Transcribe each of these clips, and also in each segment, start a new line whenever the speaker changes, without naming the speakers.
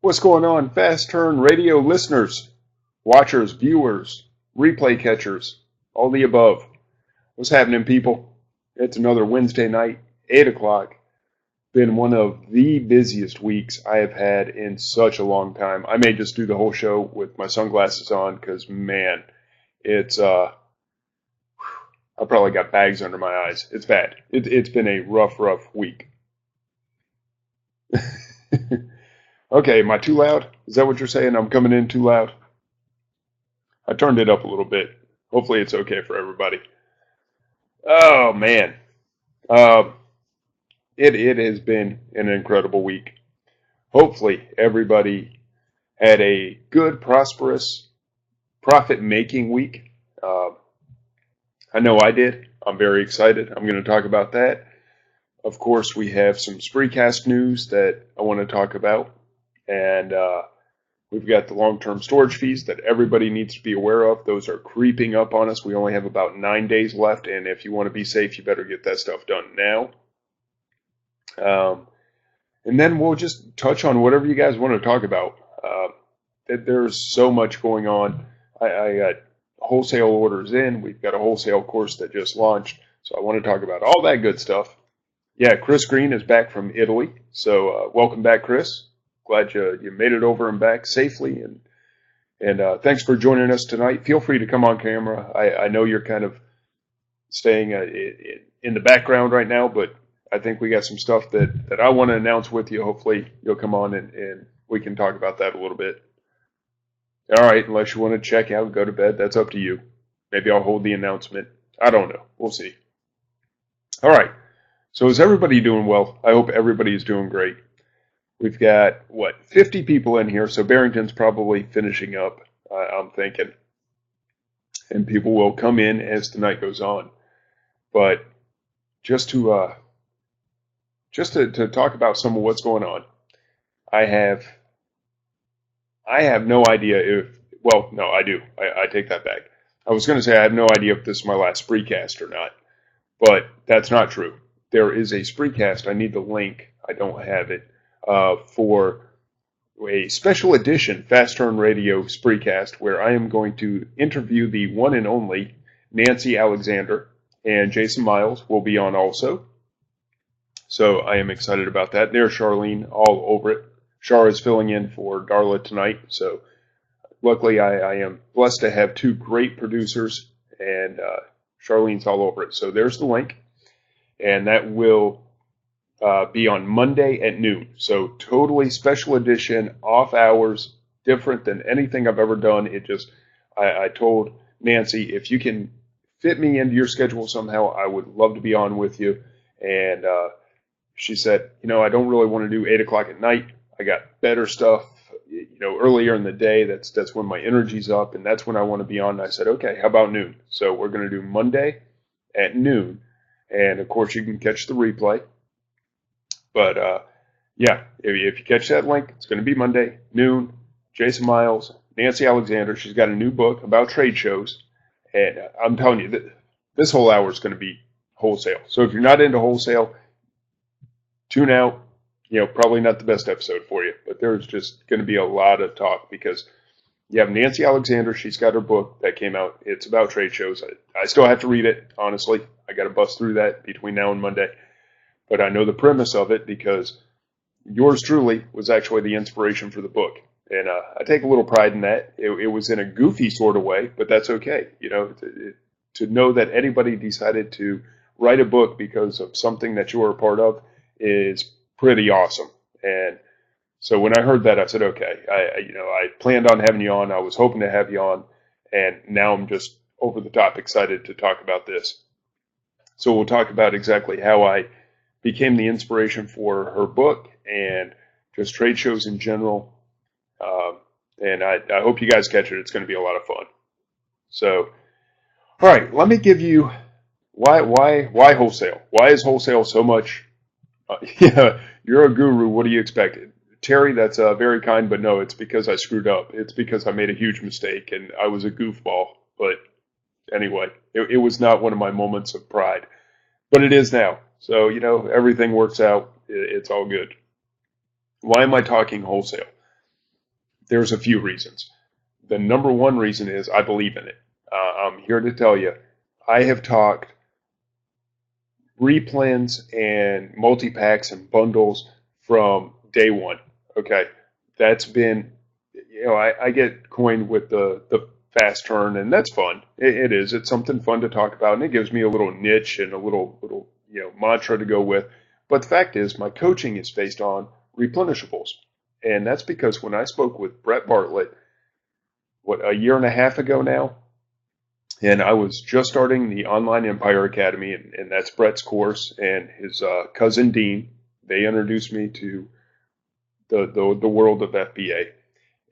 What's going on, Fast Turn Radio listeners, watchers, viewers, replay catchers, all the above? What's happening, people? It's another Wednesday night, 8 o'clock. Been one of the busiest weeks I have had in such a long time. I may just do the whole show with my sunglasses on because, man, it's, I probably got bags under my eyes. It's bad. It's been a rough week. Okay, am I too loud? Is that what you're saying? I'm coming in too loud? I turned it up a little bit. Hopefully it's okay for everybody. Oh, man. It has been an incredible week. Hopefully everybody had a good, prosperous, profit-making week. I know I did. I'm very excited. I'm going to talk about that. Of course, we have some Spreecast news that I want to talk about. And we've got the long-term storage fees that everybody needs to be aware of. Those are creeping up on us. We only have about 9 days left, and if you want to be safe, you better get that stuff done now. And then we'll just touch on whatever you guys want to talk about. There's so much going on. I got wholesale orders in. We've got a wholesale course that just launched, so I want to talk about all that good stuff. Yeah, Chris Green is back from Italy, so welcome back, Chris. Glad you made it over and back safely, and thanks for joining us tonight. Feel free to come on camera. I know you're kind of staying in the background right now, but I think we got some stuff that I want to announce with you. Hopefully you'll come on and we can talk about that a little bit. All right, unless you want to check out and go to bed, that's up to you. Maybe I'll hold the announcement. I don't know. We'll see. All right. So is everybody doing well? I hope everybody is doing great. We've got, 50 people in here, so Barrington's probably finishing up, I'm thinking. And people will come in as the night goes on. But just to talk about some of what's going on, I have no idea I do. I take that back. I was going to say I have no idea if this is my last Spreecast or not, but that's not true. There is a Spreecast. I need the link. I don't have it. For a special edition Fast Turn Radio Spreecast where I am going to interview the one and only Nancy Alexander, and Jason Miles will be on also. So I am excited about that. There's Charlene all over it. Char is filling in for Darla tonight, so luckily I am blessed to have two great producers, and Charlene's all over it. So there's the link, and that will be on Monday at noon. So totally special edition, off hours, different than anything I've ever done. I told Nancy, if you can fit me into your schedule somehow, I would love to be on with you. And she said, I don't really want to do 8 o'clock at night. I got better stuff, earlier in the day. That's when my energy's up, and that's when I want to be on. And I said, okay, how about noon? So we're going to do Monday at noon. And of course, you can catch the replay. But, yeah, if you catch that link, it's going to be Monday, noon. Jason Miles, Nancy Alexander. She's got a new book about trade shows. And I'm telling you, this whole hour is going to be wholesale. So if you're not into wholesale, tune out. Probably not the best episode for you. But there's just going to be a lot of talk because you have Nancy Alexander. She's got her book that came out. It's about trade shows. I still have to read it, honestly. I got to bust through that between now and Monday. But I know the premise of it because yours truly was actually the inspiration for the book. And I take a little pride in that. It was in a goofy sort of way, but that's okay. To know that anybody decided to write a book because of something that you were a part of is pretty awesome. And so when I heard that, I said, okay, I planned on having you on. I was hoping to have you on. And now I'm just over the top excited to talk about this. So we'll talk about exactly how I became the inspiration for her book and just trade shows in general. And I hope you guys catch it. It's going to be a lot of fun. So, all right, let me give you why wholesale? Why is wholesale so much? Yeah, you're a guru. What do you expect? Terry, that's very kind, but no, it's because I screwed up. It's because I made a huge mistake and I was a goofball. But anyway, it was not one of my moments of pride. But it is now. So, everything works out. It's all good. Why am I talking wholesale? There's a few reasons. The number one reason is I believe in it. I'm here to tell you, I have talked replens and multi-packs and bundles from day one. Okay. That's been, I get coined with the fast turn, and that's fun. It is. It's something fun to talk about, and it gives me a little niche and a little mantra to go with. But the fact is, my coaching is based on replenishables. And that's because when I spoke with Brett Bartlett, a year and a half ago now, and I was just starting the Online Empire Academy, and that's Brett's course, and his cousin Dean, they introduced me to the world of FBA.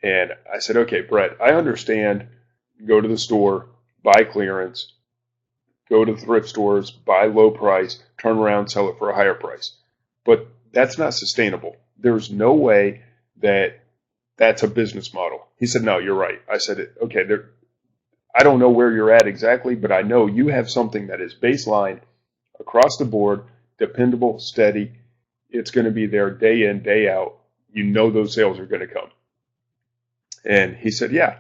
And I said, okay, Brett, I understand. Go to the store, buy clearance, go to thrift stores, buy low price, turn around, sell it for a higher price. But that's not sustainable. There's no way that's a business model. He said, no, you're right. I said, okay, I don't know where you're at exactly, but I know you have something that is baseline, across the board, dependable, steady. It's going to be there day in, day out. You know those sales are going to come. And he said, yeah.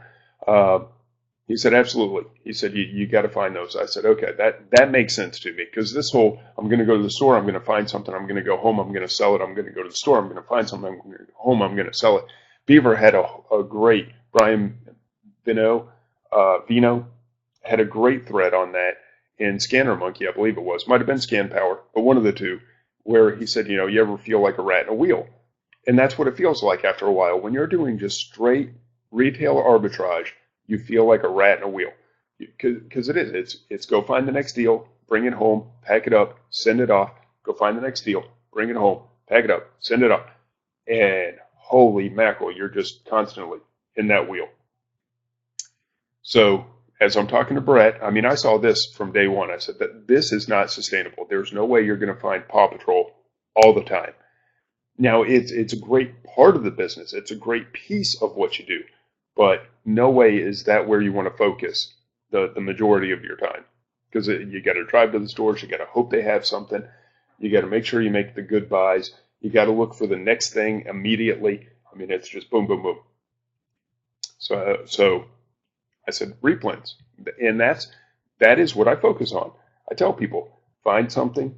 He said, absolutely. He said, you got to find those. I said, okay, that makes sense to me, because this whole, I'm going to go to the store, I'm going to find something, I'm going to go home, I'm going to sell it, I'm going to go to the store, I'm going to find something, I'm going to go home, I'm going to sell it. Beaver had a great, Brian Vino had a great thread on that in Scanner Monkey, I believe it was. Might have been Scan Power, but one of the two, where he said, you ever feel like a rat in a wheel? And that's what it feels like after a while. When you're doing just straight retail arbitrage, you feel like a rat in a wheel. Because it is. It's go find the next deal, bring it home, pack it up, send it off, go find the next deal, bring it home, pack it up, send it off. And holy mackerel, you're just constantly in that wheel. So as I'm talking to Brett, I saw this from day one. I said that this is not sustainable. There's no way you're going to find Paw Patrol all the time. Now, it's a great part of the business. It's a great piece of what you do. But no way is that where you want to focus the majority of your time. Because you got to drive to the stores. You got to hope they have something. You got to make sure you make the good buys. You got to look for the next thing immediately. It's just boom, boom, boom. So I said replens. And that is what I focus on. I tell people, find something,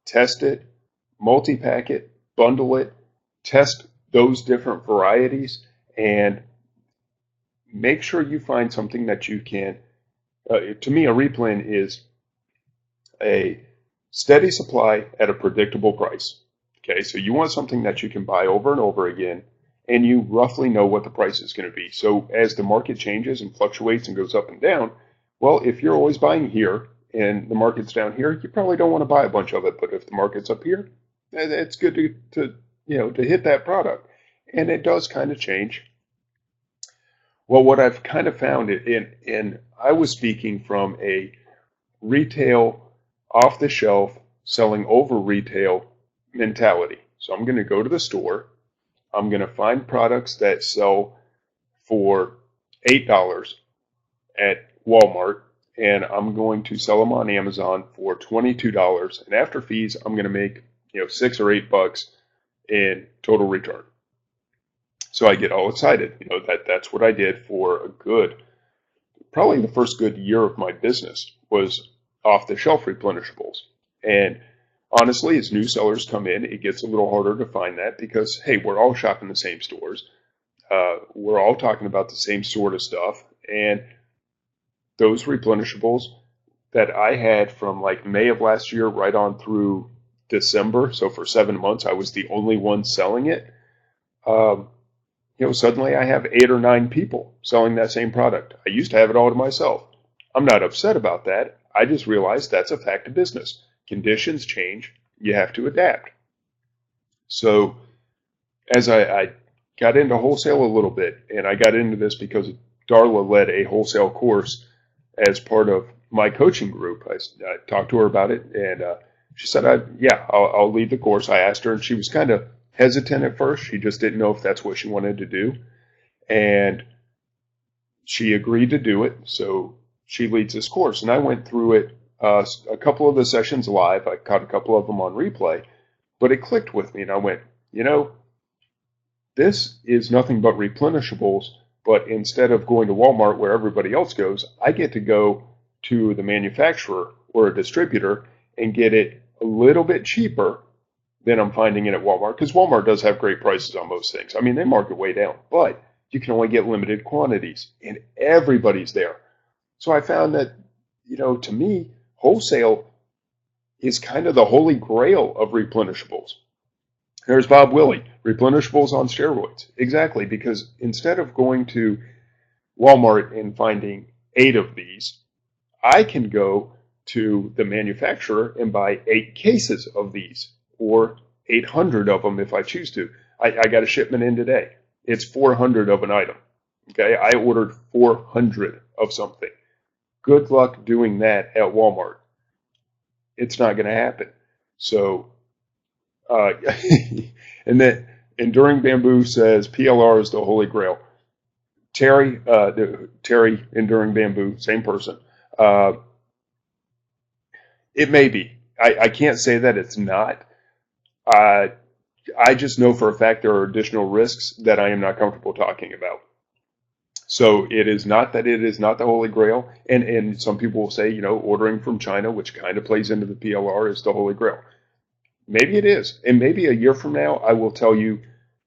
test it, multi-pack it, bundle it, test those different varieties, and make sure you find something that you can. To me, a replen is a steady supply at a predictable price. Okay, so you want something that you can buy over and over again, and you roughly know what the price is going to be. So as the market changes and fluctuates and goes up and down, well, if you're always buying here and the market's down here, you probably don't want to buy a bunch of it. But if the market's up here, it's good to hit that product. And it does kind of change. Well, what I've kind of found, and I was speaking from a retail, off-the-shelf, selling over retail mentality. So I'm going to go to the store. I'm going to find products that sell for $8 at Walmart, and I'm going to sell them on Amazon for $22. And after fees, I'm going to make $6 or $8 in total return. So I get all excited. That's what I did for probably the first good year of my business was off-the-shelf replenishables. And honestly, as new sellers come in, it gets a little harder to find that because, hey, we're all shopping the same stores. We're all talking about the same sort of stuff. And those replenishables that I had from like May of last year right on through December, so for 7 months, I was the only one selling it. Suddenly I have 8 or 9 people selling that same product. I used to have it all to myself. I'm not upset about that. I just realized that's a fact of business. Conditions change. You have to adapt. So as I got into wholesale a little bit, and I got into this because Darla led a wholesale course as part of my coaching group. I talked to her about it, and she said, I'll lead the course. I asked her, and she was kind of hesitant at first. She just didn't know if that's what she wanted to do. And she agreed to do it. So she leads this course. And I went through it a couple of the sessions live. I caught a couple of them on replay. But it clicked with me. And I went, This is nothing but replenishables, but instead of going to Walmart where everybody else goes, I get to go to the manufacturer or a distributor and get it a little bit cheaper than I'm finding it at Walmart, because Walmart does have great prices on most things. I mean, they mark it way down, but you can only get limited quantities, and everybody's there. So I found that, to me, wholesale is kind of the holy grail of replenishables. There's Bob Willie, replenishables on steroids. Exactly, because instead of going to Walmart and finding 8 of these, I can go to the manufacturer and buy 8 cases of these, or 800 of them if I choose to. I got a shipment in today. It's 400 of an item. Okay, I ordered 400 of something. Good luck doing that at Walmart. It's not going to happen. So, and then Enduring Bamboo says PLR is the holy grail. Terry, Enduring Bamboo, same person. It may be. I can't say that it's not. I just know for a fact there are additional risks that I am not comfortable talking about. So it is not that it is not the Holy Grail. And some people will say, ordering from China, which kind of plays into the PLR, is the Holy Grail. Maybe it is. And maybe a year from now, I will tell you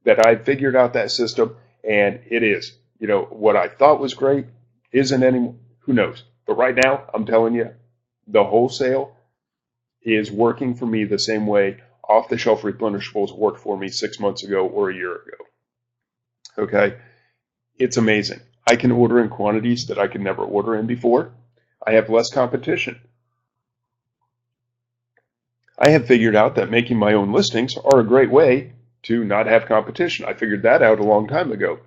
that I figured out that system, and it is. What I thought was great isn't anymore. Who knows? But right now, I'm telling you, the wholesale is working for me the same way off-the-shelf replenishables worked for me 6 months ago or a year ago. Okay? It's amazing. I can order in quantities that I could never order in before. I have less competition. I have figured out that making my own listings are a great way to not have competition. I figured that out a long time ago.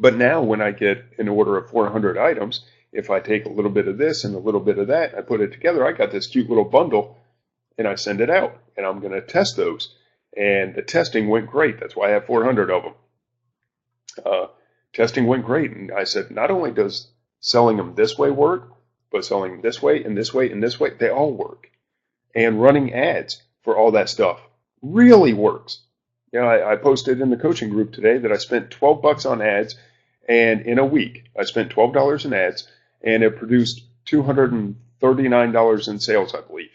But now when I get an order of 400 items, if I take a little bit of this and a little bit of that, and I put it together, I got this cute little bundle, and I send it out, and I'm going to test those. And the testing went great. That's why I have 400 of them. Testing went great, and I said, not only does selling them this way work, but selling them this way and this way and this way, they all work. And running ads for all that stuff really works. I posted in the coaching group today that I spent $12 on ads, and in a week, I spent $12 in ads, and it produced $239 in sales, I believe.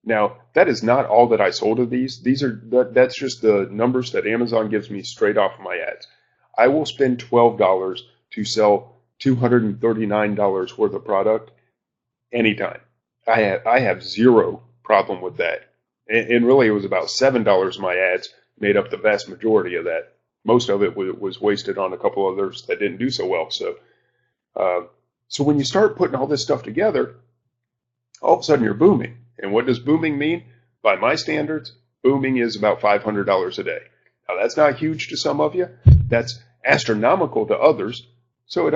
Now, that is not all that I sold of these. That's just the numbers that Amazon gives me straight off of my ads. I will spend $12 to sell $239 worth of product anytime. I have zero problem with that. And really, it was about $7 of my ads made up the vast majority of that. Most of it was wasted on a couple others that didn't do so well. So when you start putting all this stuff together, all of a sudden you're booming. And what does booming mean? By my standards, booming is about $500 a day. Now, that's not huge to some of you. That's astronomical to others. So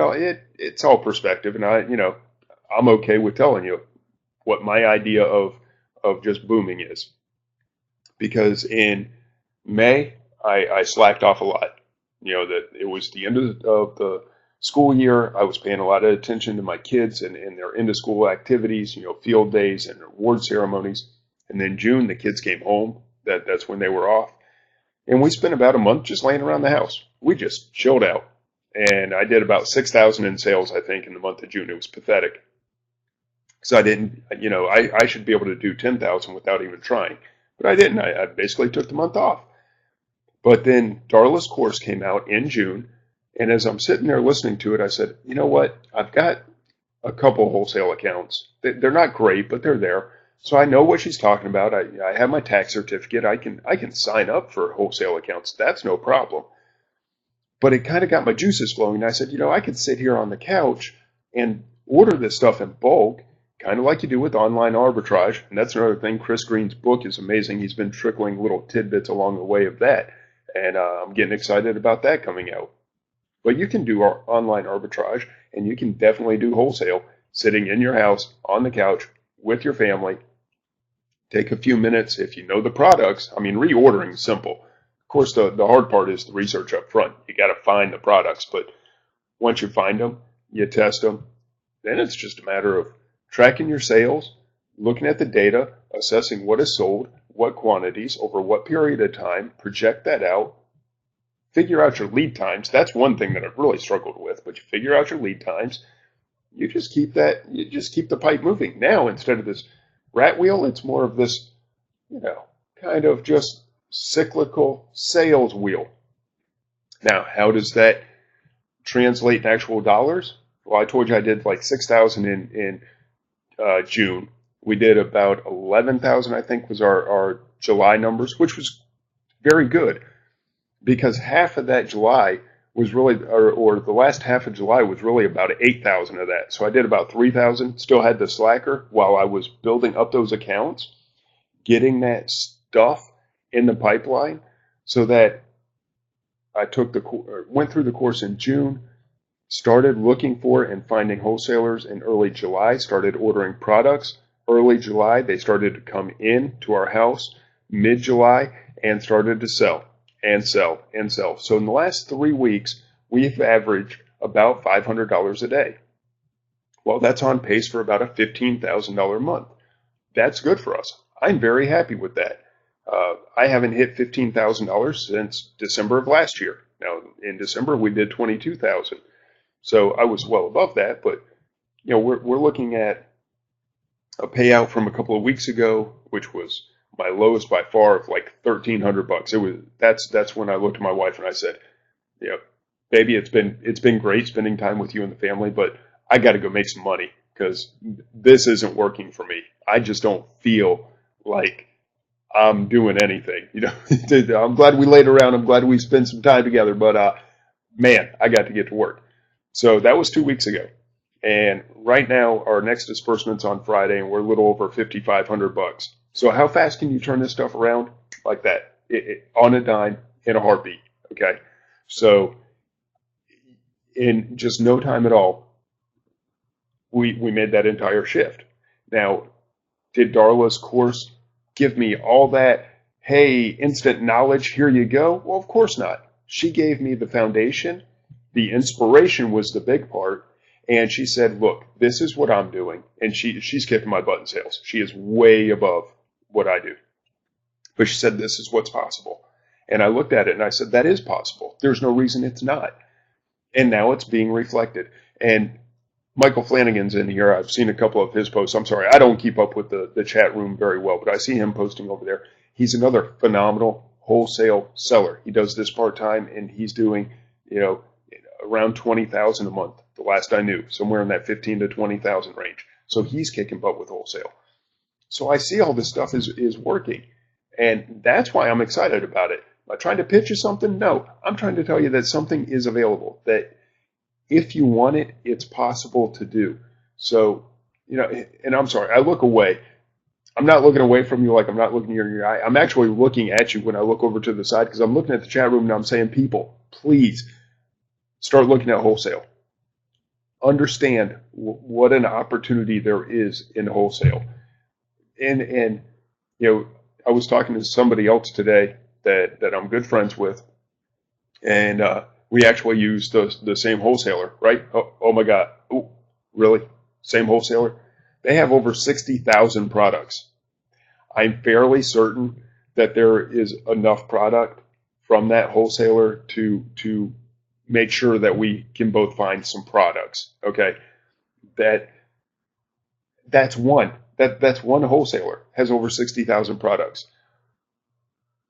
it's all perspective. And I'm okay with telling you what my idea of just booming is. Because in May, I slacked off a lot. That it was the end of the school year. I was paying a lot of attention to my kids and their end-of-school activities, field days and award ceremonies. And then June, the kids came home. That's when they were off. And we spent about a month just laying around the house. We just chilled out. And I did about 6,000 in sales, I think, in the month of June. It was pathetic. Because I didn't, I should be able to do 10,000 without even trying. But I didn't. I basically took the month off. But then Darla's course came out in June. And as I'm sitting there listening to it, I said, you know what? I've got a couple wholesale accounts. They're not great, but they're there. So I know what she's talking about. I have my tax certificate. I can sign up for wholesale accounts. That's no problem. But it kind of got my juices flowing. I said, I could sit here on the couch and order this stuff in bulk, kind of like you do with online arbitrage. And that's another thing. Chris Green's book is amazing. He's been trickling little tidbits along the way of that. And I'm getting excited about that coming out. But you can do online arbitrage, and you can definitely do wholesale sitting in your house on the couch with your family. Take a few minutes if you know the products. I mean, reordering is simple. Of course, the hard part is the research up front. You got to find the products, but once you find them, you test them. Then it's just a matter of tracking your sales, looking at the data, assessing what is sold, what quantities, over what period of time, project that out, figure out your lead times. That's one thing that I've really struggled with, but you figure out your lead times. You just keep the pipe moving. Now, instead of this rat wheel, it's more of this, kind of just cyclical sales wheel. Now, how does that translate in actual dollars? Well, I told you I did like 6,000 in June. We did about 11,000, I think, was our July numbers, which was very good because half of that July was really, or the last half of July was really about 8,000 of that. So I did about 3,000, still had the slacker while I was building up those accounts, getting that stuff in the pipeline so that I went through the course in June, started looking for and finding wholesalers in early July, started ordering products. Early July, they started to come in to our house mid-July and started to sell and sell and sell. So in the last 3 weeks, we've averaged about $500 a day. Well, that's on pace for about a $15,000 a month. That's good for us. I'm very happy with that. I haven't hit $15,000 since December of last year. Now, in December, we did $22,000. So I was well above that, but we're looking at a payout from a couple of weeks ago, which was my lowest by far of like $1,300. That's when I looked at my wife and I said, baby, it's been great spending time with you and the family, but I got to go make some money because this isn't working for me. I just don't feel like I'm doing anything. I'm glad we laid around. I'm glad we spent some time together, but man, I got to get to work. So that was 2 weeks ago. And right now, our next disbursement's on Friday, and we're a little over $5,500. So how fast can you turn this stuff around? Like that, on a dime, in a heartbeat, okay? So in just no time at all, we made that entire shift. Now, did Darla's course give me all that, hey, instant knowledge, here you go? Well, of course not. She gave me the foundation. The inspiration was the big part. And she said, look, this is what I'm doing. And she's kicking my butt in sales. She is way above what I do. But she said, this is what's possible. And I looked at it and I said, that is possible. There's no reason it's not. And now it's being reflected. And Michael Flanagan's in here. I've seen a couple of his posts. I'm sorry, I don't keep up with the chat room very well, but I see him posting over there. He's another phenomenal wholesale seller. He does this part-time, and he's doing, around 20,000 a month. The last I knew, somewhere in that 15 to 20,000 range. So he's kicking butt with wholesale. So I see all this stuff is working, and that's why I'm excited about it. Am I trying to pitch you something? No, I'm trying to tell you that something is available, that if you want it, it's possible to do. So, and I'm sorry, I look away. I'm not looking away from you like I'm not looking in your eye. I'm actually looking at you when I look over to the side because I'm looking at the chat room and I'm saying, people, please start looking at wholesale. Understand what an opportunity there is in wholesale. And I was talking to somebody else today that I'm good friends with, and we actually use the same wholesaler, right? Oh my God. Oh, really? Same wholesaler? They have over 60,000 products. I'm fairly certain that there is enough product from that wholesaler to make sure that we can both find some products. Okay. That's one. That's one wholesaler has over 60,000 products.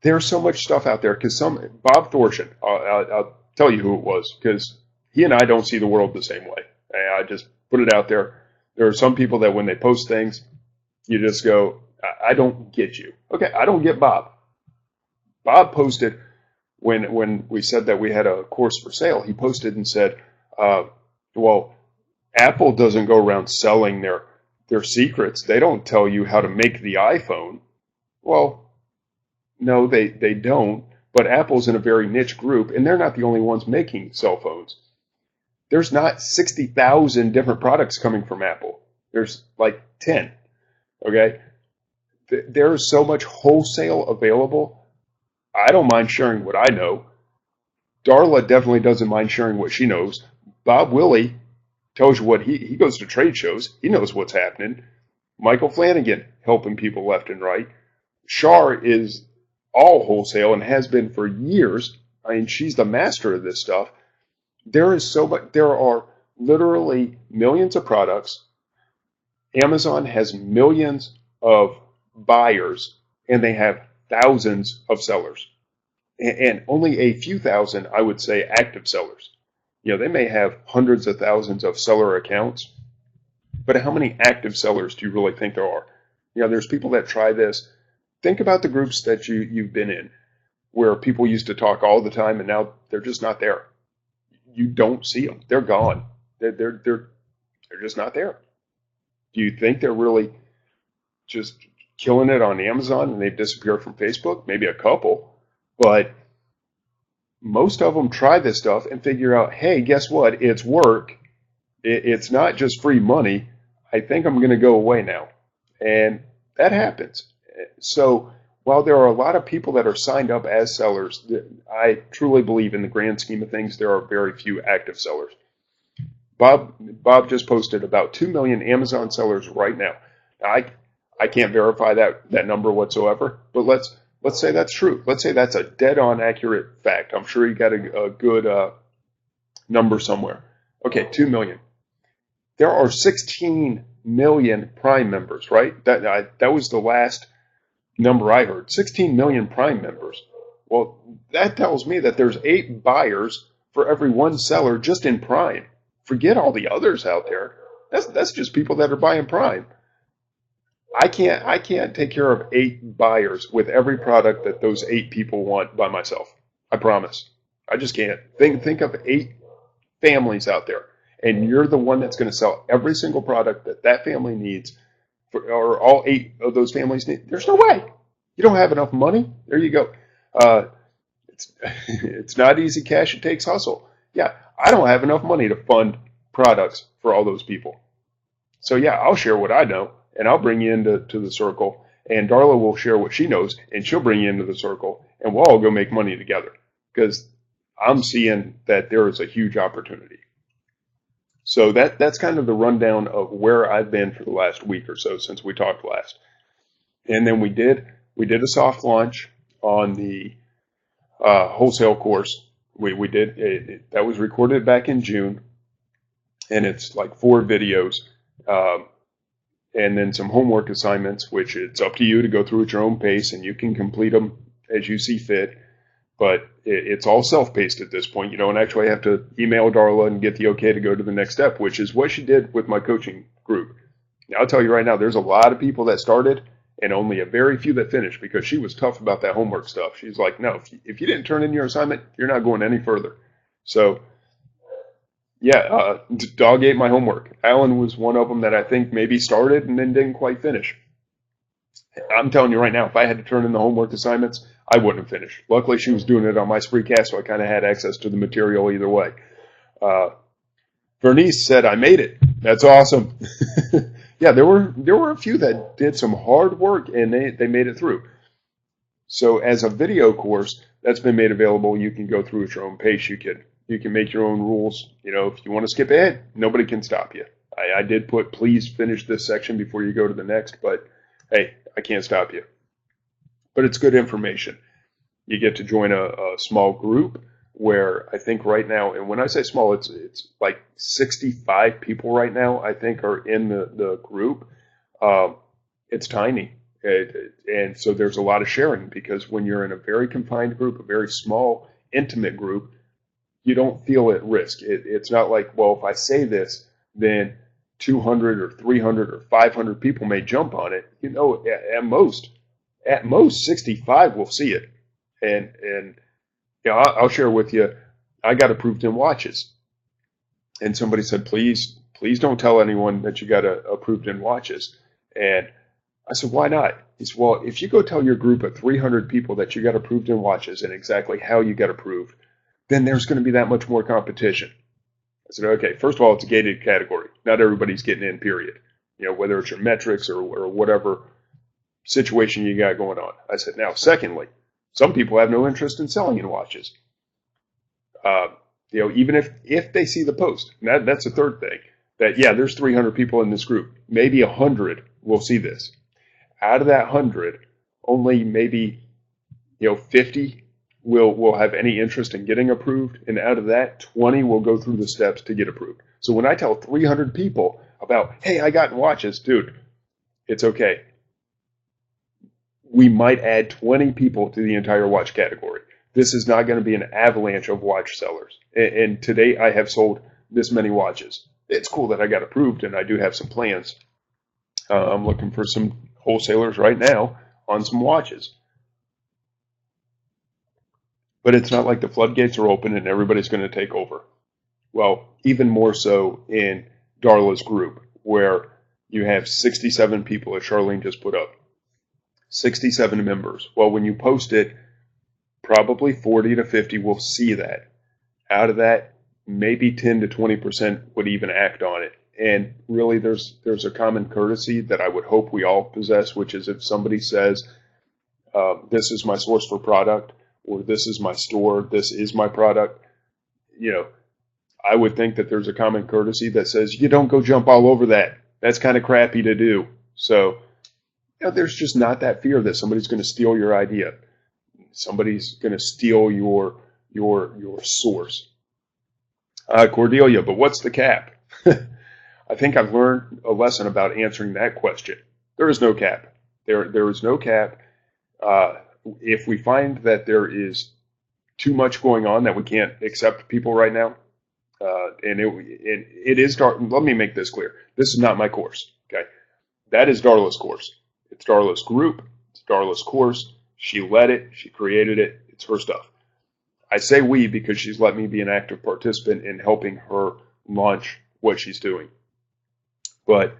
There's so much stuff out there because Bob Thorshan, I'll tell you who it was because he and I don't see the world the same way. I just put it out there. There are some people that when they post things, you just go, I don't get you. Okay, I don't get Bob. Bob posted when we said that we had a course for sale, he posted and said, well, Apple doesn't go around selling their secrets. They don't tell you how to make the iPhone. Well, no, they don't. But Apple's in a very niche group, and they're not the only ones making cell phones. There's not 60,000 different products coming from Apple. There's like 10. Okay? There's so much wholesale available. I don't mind sharing what I know. Darla definitely doesn't mind sharing what she knows. Bob Willie tells you what he goes to trade shows. He knows what's happening. Michael Flanagan helping people left and right. Shar is all wholesale and has been for years. I mean, she's the master of this stuff. There is so much. There are literally millions of products. Amazon has millions of buyers, and they have thousands of sellers, and only a few thousand, I would say, active sellers. They may have hundreds of thousands of seller accounts, but how many active sellers do you really think there are? There's people that try this. Think about the groups that you've been in, where people used to talk all the time, and now they're just not there. You don't see them. They're gone. They're just not there. Do you think they're really just killing it on Amazon and they've disappeared from Facebook? Maybe a couple, but most of them try this stuff and figure out, hey, guess what? It's work. It's not just free money. I think I'm going to go away now. And that happens. So while there are a lot of people that are signed up as sellers, I truly believe in the grand scheme of things, there are very few active sellers. Bob just posted about 2 million Amazon sellers right now. I can't verify that number whatsoever, but let's say that's true. Let's say that's a dead-on accurate fact. I'm sure you got a good number somewhere. Okay, 2 million. There are 16 million Prime members, right? That was the last number I heard. 16 million Prime members. Well, that tells me that there's 8 buyers for every 1 seller just in Prime. Forget all the others out there. That's just people that are buying Prime. I can't take care of 8 buyers with every product that those 8 people want by myself. I promise. I just can't. Think of 8 families out there, and you're the one that's going to sell every single product that family needs, or all 8 of those families need. There's no way. You don't have enough money. There you go. It's not easy cash. It takes hustle. Yeah, I don't have enough money to fund products for all those people. So yeah, I'll share what I know, and I'll bring you into the circle, and Darla will share what she knows, and she'll bring you into the circle, and we'll all go make money together, because I'm seeing that there is a huge opportunity. So that's kind of the rundown of where I've been for the last week or so since we talked last. And then we did a soft launch on the wholesale course. We did that was recorded back in June, and it's like 4 videos, and then some homework assignments, which it's up to you to go through at your own pace, and you can complete them as you see fit. But it's all self-paced at this point. You don't actually have to email Darla and get the okay to go to the next step, which is what she did with my coaching group. Now, I'll tell you right now, there's a lot of people that started and only a very few that finished, because she was tough about that homework stuff. She's like, no, if you didn't turn in your assignment, you're not going any further. So, yeah, dog ate my homework. Alan was one of them that I think maybe started and then didn't quite finish. I'm telling you right now, if I had to turn in the homework assignments, I wouldn't have finished. Luckily, she was doing it on my Spreecast, so I kind of had access to the material either way. Vernice said, I made it. That's awesome. Yeah, there were a few that did some hard work, and they made it through. So as a video course that's been made available, you can go through at your own pace. You can make your own rules. If you want to skip ahead, nobody can stop you. I did put, please finish this section before you go to the next, but hey, I can't stop you. But it's good information. You get to join a small group where I think right now, and when I say small, it's like 65 people right now, I think, are in the group. It's tiny. And so there's a lot of sharing, because when you're in a very confined group, a very small, intimate group, you don't feel at risk. It's not like, well, if I say this, then 200 or 300 or 500 people may jump on it. At most 65 will see it. And I'll share with you, I got approved in watches. And somebody said, please don't tell anyone that you got approved in watches. And I said, why not? He said, well, if you go tell your group of 300 people that you got approved in watches and exactly how you got approved, then there's going to be that much more competition. I said, okay, first of all, it's a gated category. Not everybody's getting in, period. Whether it's your metrics or whatever situation you got going on. I said, now, secondly, some people have no interest in selling in watches. Even if they see the post, and that's the third thing, that, yeah, there's 300 people in this group. Maybe 100 will see this. Out of that 100, only maybe, 50 will have any interest in getting approved, and out of that, 20 will go through the steps to get approved. So when I tell 300 people about, hey, I got watches, dude, it's okay. We might add 20 people to the entire watch category. This is not going to be an avalanche of watch sellers. And today I have sold this many watches. It's cool that I got approved, and I do have some plans. I'm looking for some wholesalers right now on some watches. But it's not like the floodgates are open and everybody's going to take over. Well, even more so in Darla's group, where you have 67 people, as Charlene just put up. 67 members. Well, when you post it, probably 40 to 50 will see that. Out of that, maybe 10 to 20% would even act on it. And really, there's a common courtesy that I would hope we all possess, which is if somebody says, this is my source for product, or this is my store, this is my product, I would think that there's a common courtesy that says, you don't go jump all over that. That's kind of crappy to do. So, there's just not that fear that somebody's going to steal your idea. Somebody's going to steal your source. Cordelia, but what's the cap? I think I've learned a lesson about answering that question. There is no cap. There is no cap. If we find that there is too much going on that we can't accept people right now, and it is let me make this clear. This is not my course. Okay, that is Darla's course. It's Darla's group. It's Darla's course. She led it. She created it. It's her stuff. I say we because she's let me be an active participant in helping her launch what she's doing. But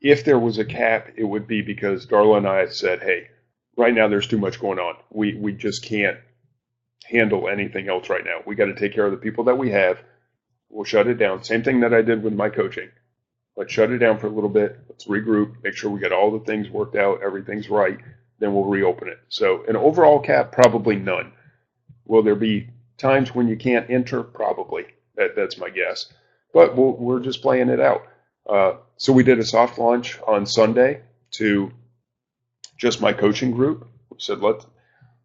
if there was a cap, it would be because Darla and I said, hey, right now there's too much going on. We just can't handle anything else right now. We got to take care of the people that we have. We'll shut it down. Same thing that I did with my coaching. Let's shut it down for a little bit. Let's regroup, make sure we got all the things worked out, everything's right, then we'll reopen it. So an overall cap, probably none. Will there be times when you can't enter? Probably. That's my guess. But we're just playing it out. So we did a soft launch on Sunday to just my coaching group. We said,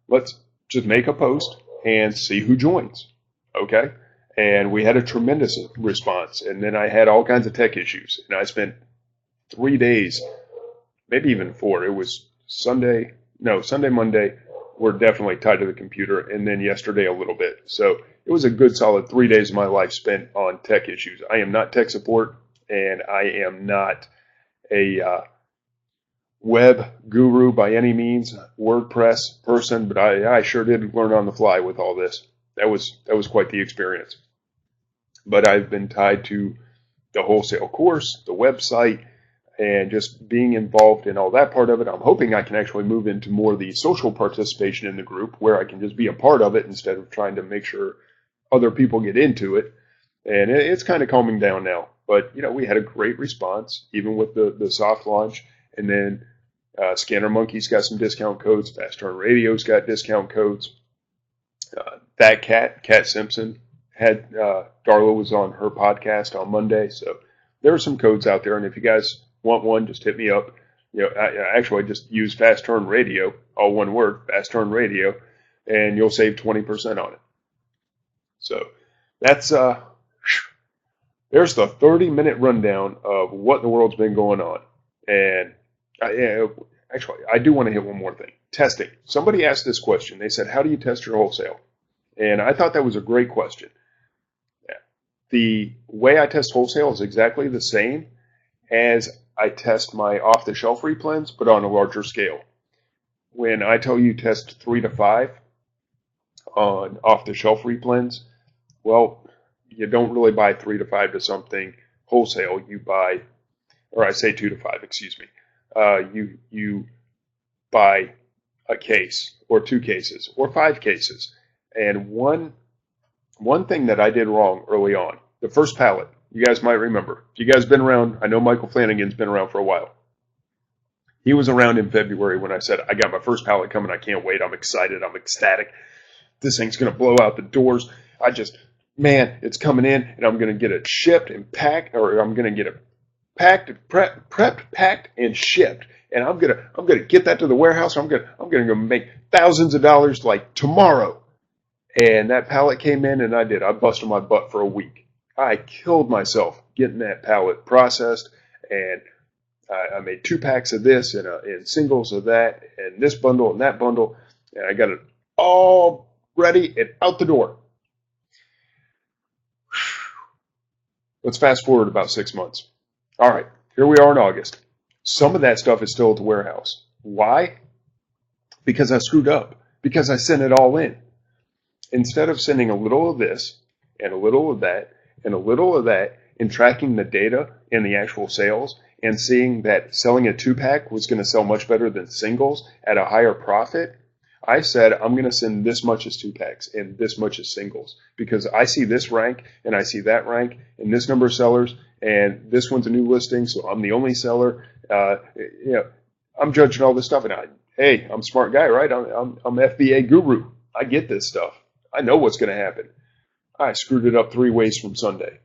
let's just make a post and see who joins. Okay? And we had a tremendous response. And then I had all kinds of tech issues. And I spent 3 days, maybe even 4. It was Sunday, Monday. We're definitely tied to the computer. And then yesterday a little bit. So it was a good solid 3 days of my life spent on tech issues. I am not tech support, and I am not a web guru by any means, WordPress person, but I sure did learn on the fly with all this. That was quite the experience. But I've been tied to the wholesale course, the website, and just being involved in all that part of it. I'm hoping I can actually move into more of the social participation in the group where I can just be a part of it instead of trying to make sure other people get into it. And it's kind of calming down now. But, we had a great response, even with the soft launch. And then Scanner Monkey's got some discount codes. Fast Turn Radio's got discount codes. That Cat Simpson, had Darla was on her podcast on Monday. So there are some codes out there. And if you guys want one, just hit me up. Actually, just use Fast Turn Radio, all one word, Fast Turn Radio, and you'll save 20% on it. So that's there's the 30-minute rundown of what in the world's been going on. And I do want to hit one more thing. Testing. Somebody asked this question. They said, how do you test your wholesale? And I thought that was a great question. The way I test wholesale is exactly the same as I test my off-the-shelf replens, but on a larger scale. When I tell you test 3 to 5 on off-the-shelf replens, well, you don't really buy 3 to 5 to something wholesale. You buy, or I say 2 to 5, excuse me. You buy a case or 2 cases or 5 cases. And one thing that I did wrong early on, the first pallet, you guys might remember. If you guys been around, I know Michael Flanagan's been around for a while. He was around in February when I said, I got my first pallet coming. I can't wait. I'm excited. I'm ecstatic. This thing's going to blow out the doors. It's coming in, and I'm going to get it shipped and packed, or I'm going to get it prepped, packed, and shipped. And I'm gonna get that to the warehouse. I'm gonna go make thousands of dollars like tomorrow. And that pallet came in, and I busted my butt for a week. I killed myself getting that pallet processed, and I made 2-packs of this and singles of that, and this bundle and that bundle, and I got it all ready and out the door. Let's fast forward about 6 months. All right, here we are in August. Some of that stuff is still at the warehouse. Why? Because I screwed up. Because I sent it all in. Instead of sending a little of this and a little of that and a little of that and tracking the data and the actual sales and seeing that selling a 2-pack was going to sell much better than singles at a higher profit, I said I'm going to send this much as 2-packs and this much as singles because I see this rank and I see that rank and this number of sellers and this one's a new listing, so I'm the only seller. I'm judging all this stuff, and I'm a smart guy, right? I'm FBA guru. I get this stuff. I know what's going to happen. I screwed it up 3 ways from Sunday.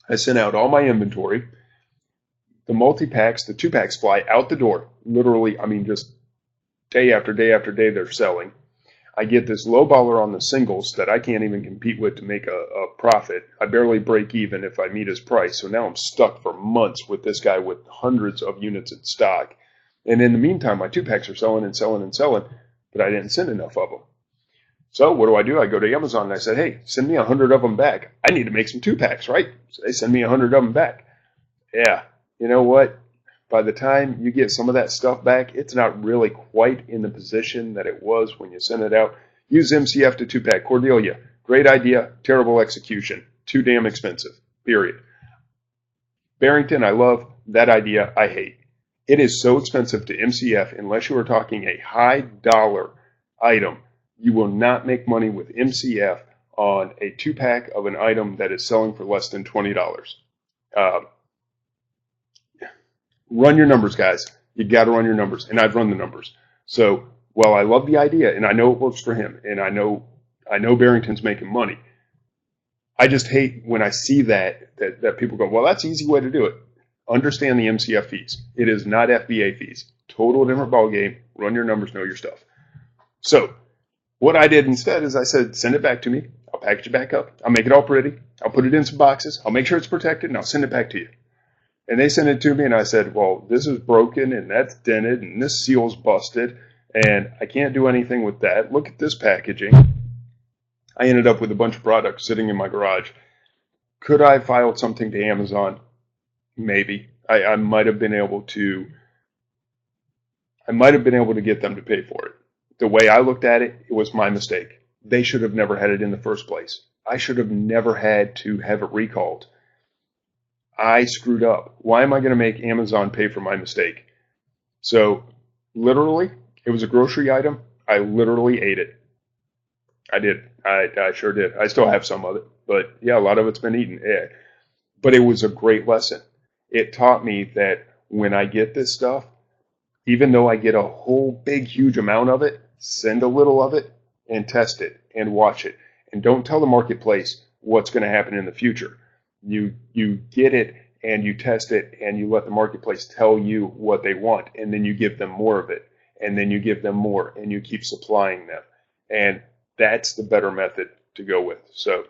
I sent out all my inventory. The multi-packs, the 2-packs fly out the door. Literally, just day after day after day they're selling. I get this low baller on the singles that I can't even compete with to make a profit. I barely break even if I meet his price. So now I'm stuck for months with this guy with hundreds of units in stock. And in the meantime, my 2-packs are selling and selling and selling, but I didn't send enough of them. So what do? I go to Amazon and I said, hey, send me 100 of them back. I need to make some 2-packs, right? So they send me 100 of them back. Yeah, you know what? By the time you get some of that stuff back, it's not really quite in the position that it was when you sent it out. Use MCF to 2-pack. Cordelia, great idea, terrible execution. Too damn expensive, period. Barrington, I love. That idea, I hate. It is so expensive to MCF unless you are talking a high dollar item. You will not make money with MCF on a 2-pack of an item that is selling for less than $20. Run your numbers, guys. You got to run your numbers, and I've run the numbers. So, while I love the idea, and I know it works for him, and I know Barrington's making money, I just hate when I see that people go, well, that's an easy way to do it. Understand the MCF fees. It is not FBA fees. Total different ballgame. Run your numbers, know your stuff. So, what I did instead is I said, send it back to me. I'll package it back up. I'll make it all pretty. I'll put it in some boxes. I'll make sure it's protected, and I'll send it back to you. And they sent it to me, and I said, well, this is broken, and that's dented, and this seal's busted, and I can't do anything with that. Look at this packaging. I ended up with a bunch of products sitting in my garage. Could I have filed something to Amazon? Maybe. I might have been able to get them to pay for it. The way I looked at it, it was my mistake. They should have never had it in the first place. I should have never had to have it recalled. I screwed up. Why am I going to make Amazon pay for my mistake? So, literally, it was a grocery item. I literally ate it. I did. I sure did. I still have some of it. But, yeah, a lot of it's been eaten. Yeah. But it was a great lesson. It taught me that when I get this stuff, even though I get a whole big, huge amount of it, send a little of it and test it and watch it. And don't tell the marketplace what's going to happen in the future. You get it and you test it and you let the marketplace tell you what they want. And then you give them more of it. And then you give them more and you keep supplying them. And that's the better method to go with. So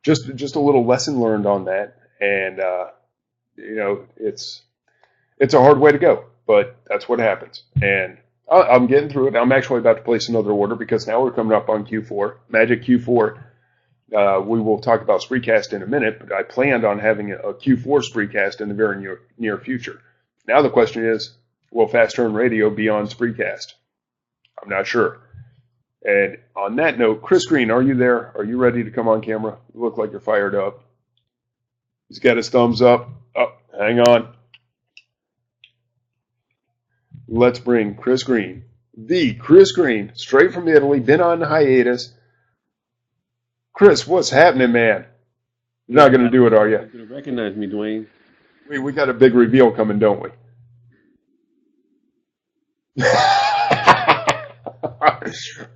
just a little lesson learned on that. And, it's a hard way to go, but that's what happens. And I'm getting through it. I'm actually about to place another order because now we're coming up on Q4, Magic Q4. We will talk about Spreecast in a minute, but I planned on having a Q4 Spreecast in the very near future. Now the question is, will Fast Turn Radio be on Spreecast? I'm not sure. And on that note, Chris Green, are you there? Are you ready to come on camera? You look like you're fired up. He's got his thumbs up. Oh, hang on. Let's bring Chris Green, the Chris Green, straight from Italy, been on hiatus. Chris, what's happening, man? You're not going to do it, are you?
You're going to recognize me, Duane.
We got a big reveal coming, don't we?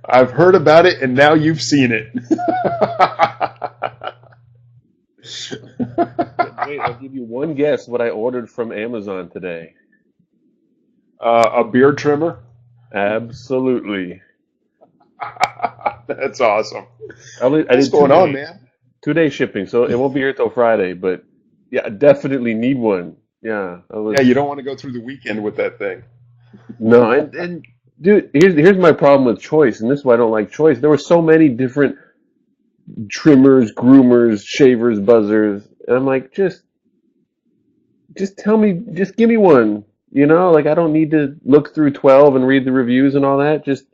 I've heard about it, and now you've seen it.
Wait, I'll give you one guess what I ordered from Amazon today.
A beard trimmer?
Absolutely.
That's awesome.
I
What's
did
going on, man?
2 day shipping, so it won't be here till Friday. But yeah, I definitely need one. Yeah, I
Yeah,
was
you don't want to go through the weekend with that thing.
no, and dude, here's my problem with Choice, and this is why I don't like Choice. There were so many different trimmers, groomers, shavers, buzzers, and I'm like, just tell me, just give me one. Like I don't need to look through 12 and read the reviews and all that. Just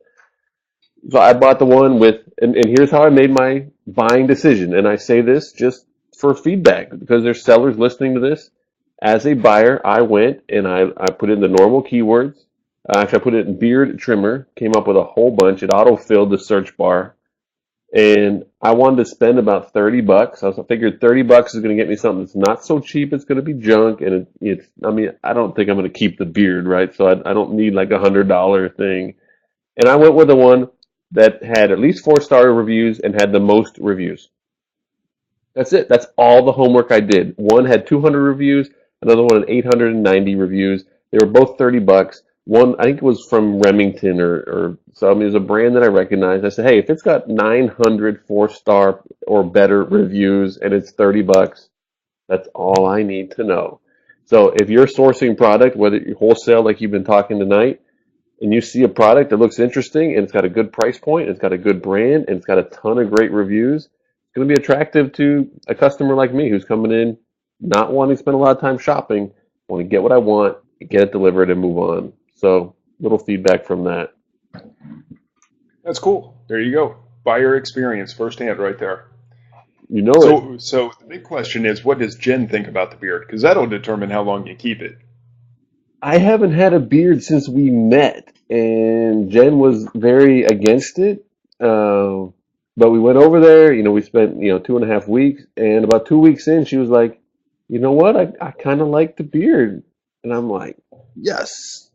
so I bought the one with, and here's how I made my buying decision. And I say this just for feedback because there's sellers listening to this. As a buyer, I went and I put in the normal keywords. Actually, I put it in beard trimmer, came up with a whole bunch. It auto-filled the search bar. And I wanted to spend about $30. I figured $30 is going to get me something that's not so cheap. It's going to be junk, and I mean, I don't think I'm going to keep the beard, right? So I don't need like $100 thing. And I went with the one that had at least 4-star reviews and had the most reviews. That's it. That's all the homework I did. One had 200 reviews, another one had 890 reviews. They were both $30. One, I think it was from Remington or so. I mean, it was a brand that I recognized. I said, hey, if it's got 900 4-star or better reviews and it's $30, that's all I need to know. So if you're sourcing product, whether you wholesale like you've been talking tonight, and you see a product that looks interesting and it's got a good price point, it's got a good brand, and it's got a ton of great reviews, it's going to be attractive to a customer like me who's coming in not wanting to spend a lot of time shopping, want to get what I want, get it delivered, and move on. So, little feedback from that.
That's cool. There you go. Buyer experience firsthand right there.
You know it.
So the big question is, what does Jen think about the beard? Because that'll determine how long you keep it.
I haven't had a beard since we met, and Jen was very against it. Uh, but we went over there. We spent 2.5 weeks, and about 2 weeks in, she was like, "You know what? I kind of like the beard," and I'm like, "Yes."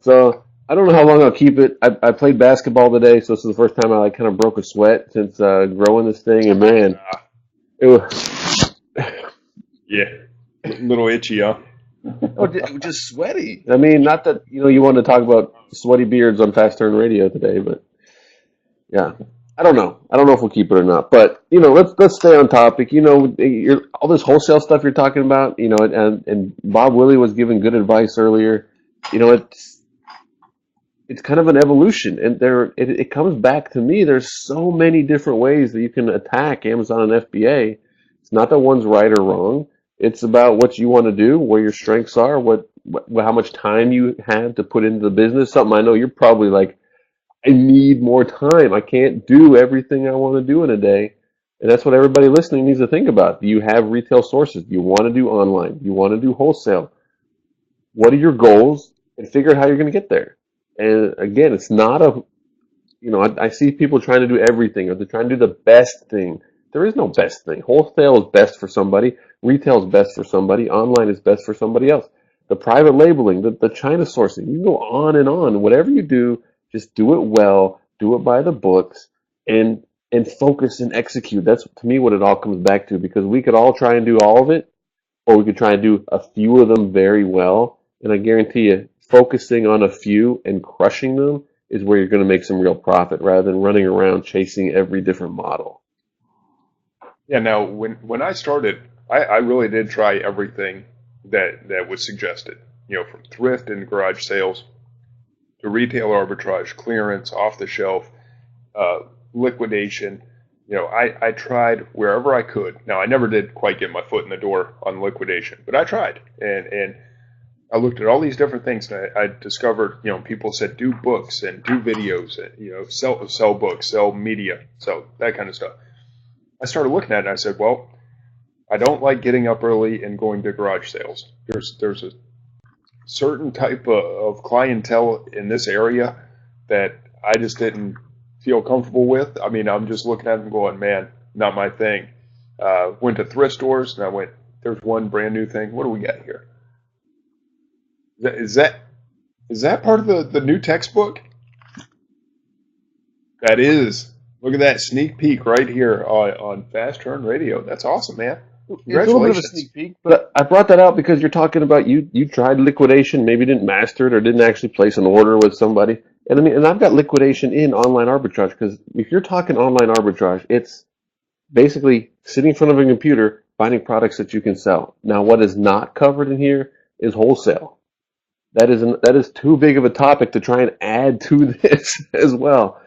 So I don't know how long I'll keep it. I played basketball today, so this is the first time I like kind of broke a sweat since growing this thing, and man, it was.
Yeah, a little itchy, huh?
Oh, just sweaty. I mean, not that you want to talk about sweaty beards on Fast Turn Radio today, but yeah, I don't know. I don't know if we'll keep it or not. But let's stay on topic. All this wholesale stuff you're talking about. And Bob Willie was giving good advice earlier. It's kind of an evolution, and it comes back to me. There's so many different ways that you can attack Amazon and FBA. It's not that one's right or wrong. It's about what you want to do, where your strengths are, how much time you have to put into the business. Something I know you're probably like, I need more time. I can't do everything I want to do in a day. And that's what everybody listening needs to think about. Do you have retail sources? Do you want to do online? Do you want to do wholesale? What are your goals? And figure out how you're going to get there. And again, it's not I see people trying to do everything, or they're trying to do the best thing. There is no best thing. Wholesale is best for somebody. Retail is best for somebody. Online is best for somebody else. The private labeling, the China sourcing, you can go on and on. Whatever you do, just do it well, do it by the books, and focus and execute. That's to me what it all comes back to, because we could all try and do all of it, or we could try and do a few of them very well. And I guarantee you, focusing on a few and crushing them is where you're going to make some real profit, rather than running around chasing every different model.
Yeah. Now, when I started, I really did try everything that was suggested. From thrift and garage sales to retail arbitrage, clearance, off the shelf, liquidation. I tried wherever I could. Now, I never did quite get my foot in the door on liquidation, but I tried. And I looked at all these different things, and I discovered, people said do books and do videos, and, sell books, sell media, sell that kind of stuff. I started looking at it, and I said, well, I don't like getting up early and going to garage sales. There's a certain type of clientele in this area that I just didn't feel comfortable with. I mean, I'm just looking at them going, man, not my thing. Went to thrift stores, and I went, there's one brand new thing. What do we got here? Is that part of the new textbook? That is. Look at that sneak peek right here on Fast Turn Radio. That's awesome, man.
It's a little bit of a
Congratulations.
sneak peek, but I brought that out because you're talking about you tried liquidation, maybe didn't master it or didn't actually place an order with somebody. And I mean, and I've got liquidation in online arbitrage because if you're talking online arbitrage, it's basically sitting in front of a computer finding products that you can sell. Now, what is not covered in here is wholesale. That is too big of a topic to try and add to this as well.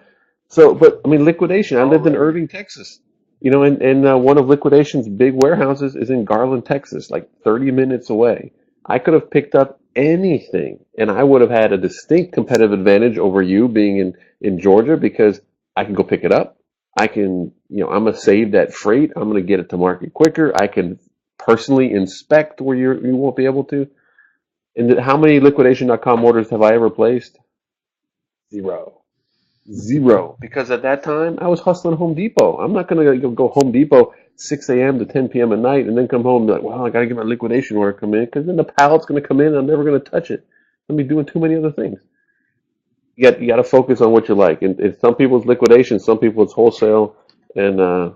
So, but I mean, liquidation. I lived in
Alrighty.
Irving, Texas. You know, and one of liquidation's big warehouses is in Garland, Texas, like 30 minutes away. I could have picked up anything, and I would have had a distinct competitive advantage over you being in Georgia because I can go pick it up. I can, I'm gonna save that freight. I'm gonna get it to market quicker. I can personally inspect where you won't be able to. And how many liquidation.com orders have I ever placed? Zero. Zero. Because at that time, I was hustling Home Depot. I'm not going to go Home Depot 6 a.m. to 10 p.m. at night and then come home and be like, well, I got to get my liquidation order come in because then the pallet's going to come in and I'm never going to touch it. I'm going to be doing too many other things. You got to focus on what you like. And some people it's liquidation, some people it's wholesale. And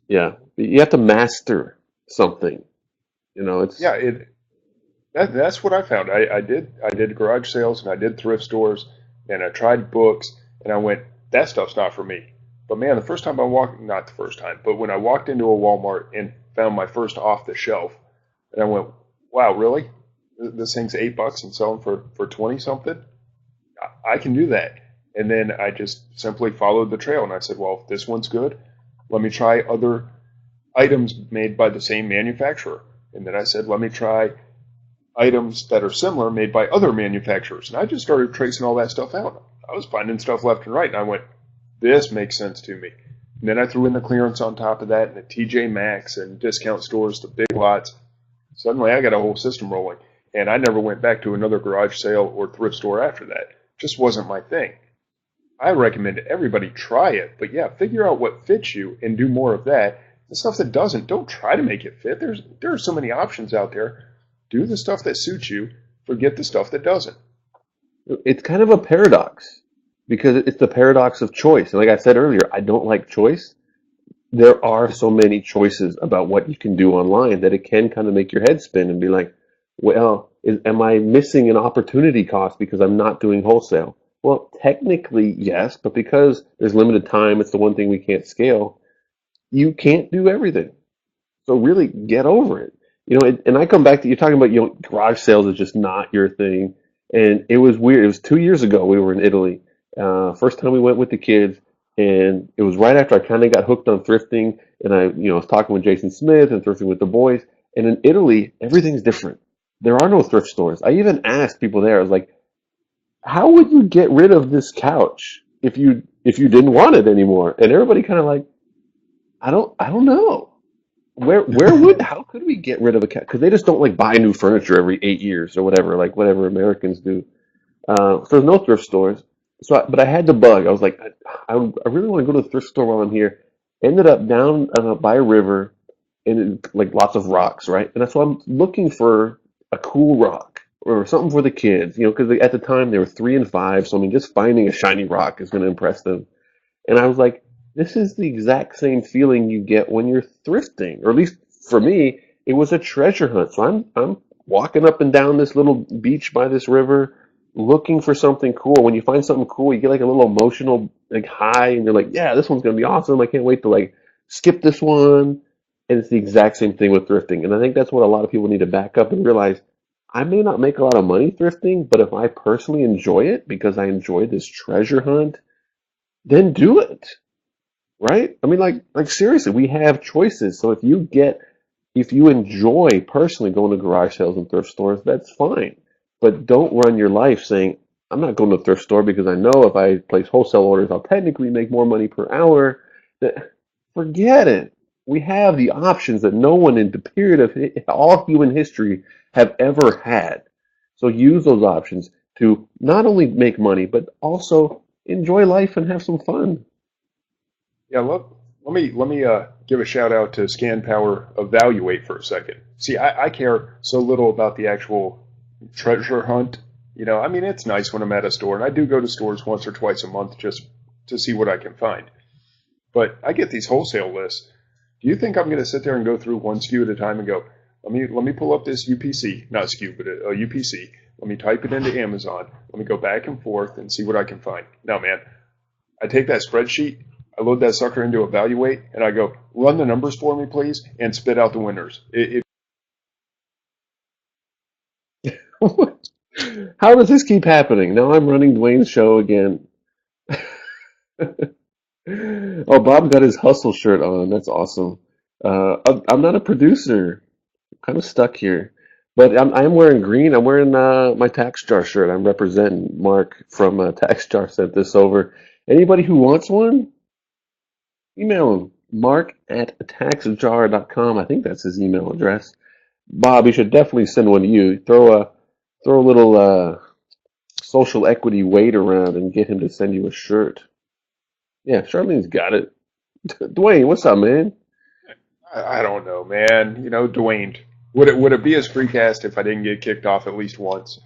yeah, you have to master something. It's
Yeah, that's what I found. I did garage sales and I did thrift stores and I tried books and I went, that stuff's not for me. But man, the first time I walked, not the first time, but when I walked into a Walmart and found my first off the shelf, and I went, wow, really? This thing's $8 and selling for 20 something? I can do that. And then I just simply followed the trail and I said, well, if this one's good, let me try other items made by the same manufacturer. And then I said, let me try items that are similar made by other manufacturers. And I just started tracing all that stuff out. I was finding stuff left and right, and I went, this makes sense to me. And then I threw in the clearance on top of that, and the TJ Maxx and discount stores, the big lots. Suddenly I got a whole system rolling. And I never went back to another garage sale or thrift store after that. It just wasn't my thing. I recommend everybody try it, but yeah, figure out what fits you and do more of that. The stuff that doesn't, don't try to make it fit. There are so many options out there. Do the stuff that suits you. Forget the stuff that doesn't.
it's kind of a paradox because it's the paradox of choice. And like I said earlier, I don't like choice. There are so many choices about what you can do online that it can kind of make your head spin and be like, well, am I missing an opportunity cost because I'm not doing wholesale? Well, technically, yes, but because there's limited time, it's the one thing we can't scale. You can't do everything. So really get over it. And I come back to you talking about, garage sales is just not your thing. And it was weird. It was 2 years ago we were in Italy. First time we went with the kids, and it was right after I kind of got hooked on thrifting, and I, was talking with Jason Smith and thrifting with the boys. And in Italy, everything's different. There are no thrift stores. I even asked people there. I was like, "How would you get rid of this couch if you didn't want it anymore?" And everybody kind of like, "I don't know." How could we get rid of a cat? Because they just don't like buy new furniture every 8 years or whatever, like whatever Americans do. So there's no thrift stores. But I had to bug. I was like, I really want to go to the thrift store while I'm here. Ended up down by a river, and like lots of rocks, right? And that's why I'm looking for a cool rock or something for the kids, because at the time they were 3 and 5. So I mean, just finding a shiny rock is going to impress them. And I was like, this is the exact same feeling you get when you're thrifting, or at least for me, it was a treasure hunt. So I'm walking up and down this little beach by this river, looking for something cool. When you find something cool, you get like a little emotional like high, and you're like, yeah, this one's gonna be awesome. I can't wait to like skip this one. And it's the exact same thing with thrifting. And I think that's what a lot of people need to back up and realize. I may not make a lot of money thrifting, but if I personally enjoy it because I enjoy this treasure hunt, then do it. Right? I mean, like seriously, we have choices. So if you enjoy personally going to garage sales and thrift stores, that's fine. But don't run your life saying, I'm not going to a thrift store because I know if I place wholesale orders, I'll technically make more money per hour. Forget it. We have the options that no one in the period of all human history have ever had. So use those options to not only make money, but also enjoy life and have some fun.
Yeah, let me give a shout out to Scan Power Evaluate for a second. See, I care so little about the actual treasure hunt. I mean, it's nice when I'm at a store, and I do go to stores once or twice a month just to see what I can find. But I get these wholesale lists, Do you think I'm going to sit there and go through one SKU at a time and go, let me pull up this UPC, not SKU, but a UPC. Let me type it into Amazon. Let me go back and forth and see what I can find. No, man. I take that spreadsheet, I load that sucker into Evaluate, and I go, run the numbers for me, please, and spit out the winners.
How does this keep happening? Now I'm running Duane's show again. Oh, Bob got his hustle shirt on. That's awesome. I'm not a producer. I'm kind of stuck here. But I'm wearing green. I'm wearing my Tax Jar shirt. I'm representing Mark from Tax Jar sent this over. Anybody who wants one, email him. Mark@taxjar.com. I think that's his email address. Bob, he should definitely send one to you. Throw a little social equity weight around and get him to send you a shirt. Yeah, Charlene's got it. Duane, what's up, man?
I don't know, man. Duane. Would it be a Spreecast if I didn't get kicked off at least once?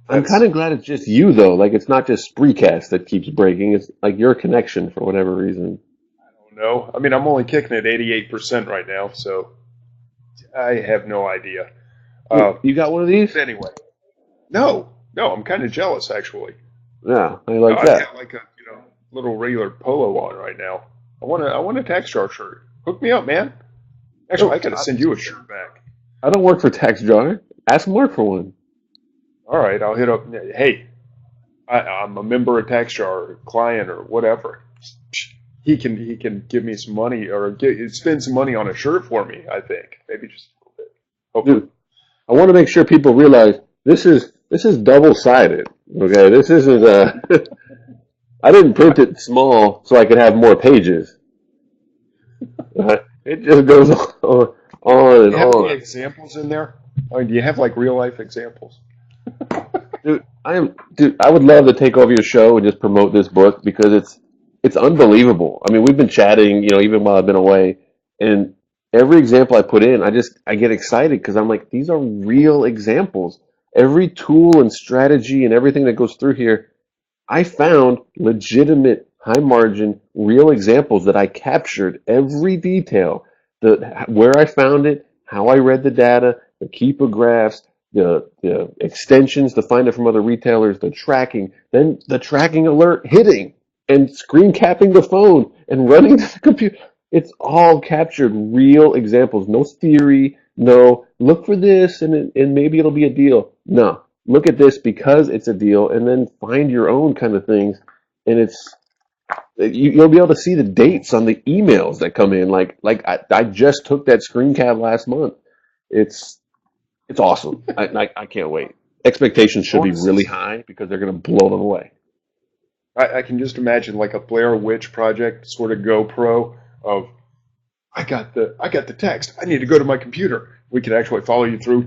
I'm kind of glad it's just you, though. Like, it's not just Spreecast that keeps breaking. It's like your connection for whatever reason.
I don't know. I mean, I'm only kicking at 88% right now, so I have no idea.
You got one of these?
Anyway, no, I'm kind of jealous actually.
Yeah, I like
I've
that.
got like a little regular polo on right now. I want a Tax Jar shirt. Hook me up, man. Actually, I gotta send you a shirt back.
I don't work for Tax Jar. Ask Mark for one.
All right, I'll hit up. Hey, I'm a member of Tax Jar, or client, or whatever. He can give me some money or spend some money on a shirt for me. I think maybe just a little bit. Hopefully.
Dude, I want to make sure people realize this is double-sided. Okay, this isn't I didn't print it small so I could have more pages. It just goes on
Do
and
you have any
on.
examples in there? I mean, do you have like real life examples?
Dude, I would love to take over your show and just promote this book because it's unbelievable. I mean, we've been chatting, even while I've been away, and every example I put in, I get excited because I'm like, these are real examples. Every tool and strategy and everything that goes through here, I found legitimate, high margin, real examples that I captured every detail, where I found it, how I read the data, the keeper graphs, the extensions to find it from other retailers, the tracking, then the tracking alert hitting and screen capping the phone and running to the computer. It's all captured real examples. No theory, no look for this and maybe it'll be a deal. No, look at this because it's a deal and then find your own kind of things. And you'll be able to see the dates on the emails that come in. Like I just took that screen cap last month. It's awesome. I can't wait. Expectations should be really high because they're going to blow them away.
I can just imagine like a Blair Witch Project sort of GoPro of I got the text. I need to go to my computer. We can actually follow you through.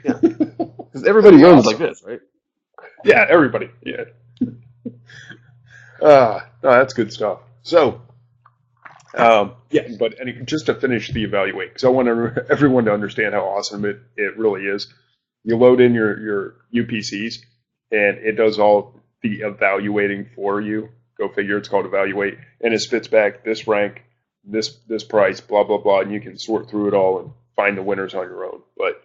Yeah, because everybody runs like this, right?
Yeah, everybody. Yeah. No, that's good stuff. So, but just to finish the evaluate, because I want everyone to understand how awesome it really is. You load in your UPCs, and it does all the evaluating for you. Go figure, it's called evaluate, and it spits back this rank, this price, blah blah blah, and you can sort through it all and find the winners on your own. But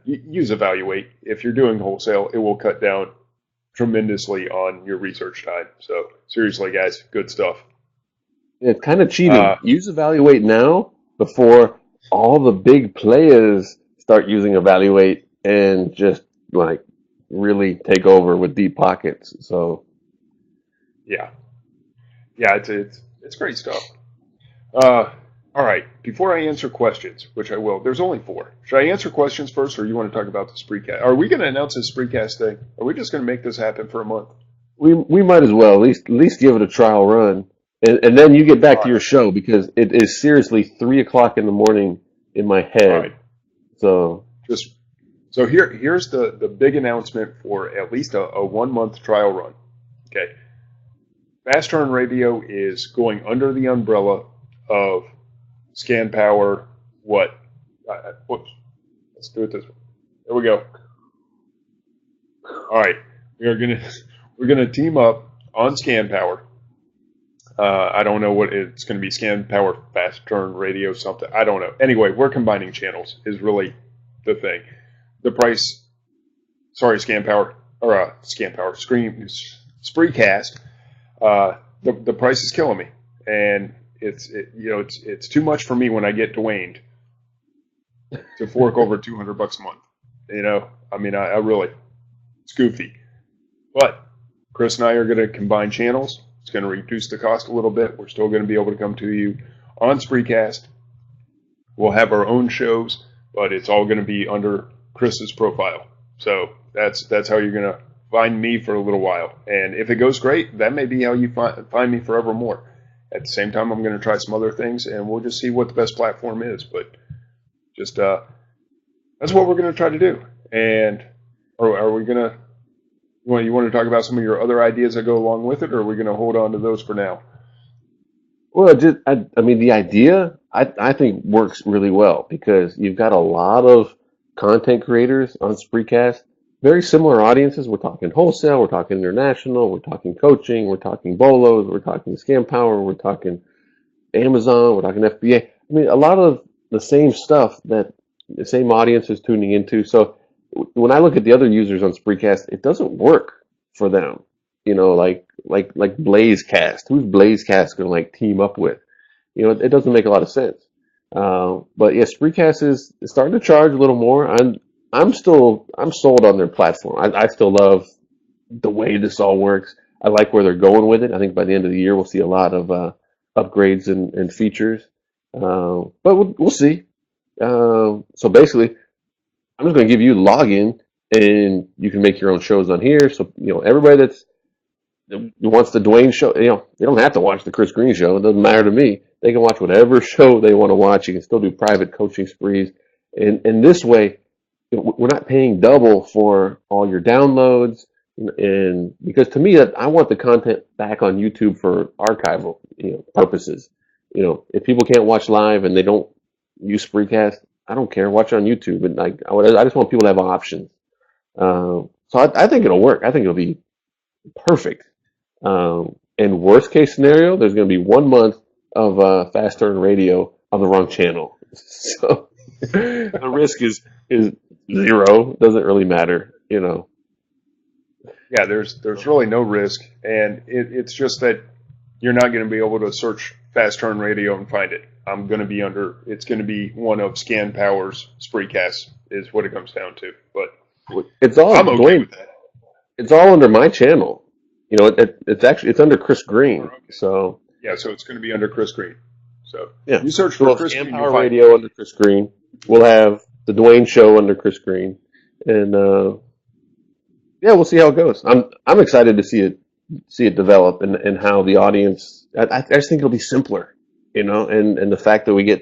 use evaluate. If you're doing wholesale, it will cut down tremendously on your research time. So seriously, guys, good stuff.
It's kind of cheating. Use evaluate now before all the big players start using evaluate and just like really take over with deep pockets. So
yeah, it's great stuff. All right, before I answer questions, which I will, there's only 4. Should I answer questions first, or you want to talk about the Spreecast? Are we going to announce this Spreecast thing? Are we just going to make this happen for a month?
we might as well at least give it a trial run, and then you get back to your show because it is seriously 3:00 in the morning in my head.
All right.
So
here's the big announcement for at least a 1-month trial run. Okay, Fast Turn Radio is going under the umbrella of Scan Power. Whoops. Let's do it this way. There we go. All right, we're gonna team up on Scan Power. I don't know what it's going to be. Scan power, fast turn radio, something. I don't know. Anyway, we're combining channels is really the thing. The price, sorry, Spreecast. The price is killing me, and it's too much for me when I get Duane to fork over $200 a month. I mean, I really, it's goofy. But Chris and I are going to combine channels. It's going to reduce the cost a little bit. We're still going to be able to come to you on Spreecast. We'll have our own shows, but it's all going to be under Chris's profile. So that's how you're going to find me for a little while. And if it goes great, that may be how you find me forevermore. At the same time, I'm going to try some other things, and we'll just see what the best platform is. But just that's what we're going to try to do. And are we going to? You want to talk about some of your other ideas that go along with it, or are we going to hold on to those for now?
Well, I mean, the idea I think works really well because you've got a lot of content creators on Spreecast, very similar audiences. We're talking wholesale, we're talking international, we're talking coaching, we're talking bolos, we're talking scam power, we're talking Amazon, we're talking FBA. I mean, a lot of the same stuff that the same audience is tuning into. So when I look at the other users on Spreecast, it doesn't work for them. Like Blazecast. Who's Blazecast going to like team up with? It doesn't make a lot of sense. But yeah, Spreecast is starting to charge a little more. I'm sold on their platform. I still love the way this all works. I like where they're going with it. I think by the end of the year we'll see a lot of upgrades and features. But we'll see. So basically, I'm just going to give you login, and you can make your own shows on here. So everybody that wants the Duane show, they don't have to watch the Chris Green show. It doesn't matter to me. They can watch whatever show they want to watch. You can still do private coaching sprees, and this way, we're not paying double for all your downloads. And because to me, I want the content back on YouTube for archival purposes. If people can't watch live and they don't use Spreecast, I don't care. Watch it on YouTube. And I just want people to have options. So I think it'll work. I think it'll be perfect. And worst case scenario, there's going to be 1 month of fast turn radio on the wrong channel. So the risk is zero. Doesn't really matter.
Yeah, there's really no risk, and it's just that you're not going to be able to search fast turn radio and find it. It's going to be one of Scan Power's Spreecasts is what it comes down to. But
it's all
I'm okay with that.
It's all under my channel. It's under Chris Green.
Okay.
So
yeah, so it's going to be under Chris Green. So
yeah,
you search for Chris
Scan
Green.
Power Radio under Chris Green. We'll have the Duane Show under Chris Green, and yeah, we'll see how it goes. I'm excited to see it develop and how the audience. I just think it'll be simpler, and the fact that we're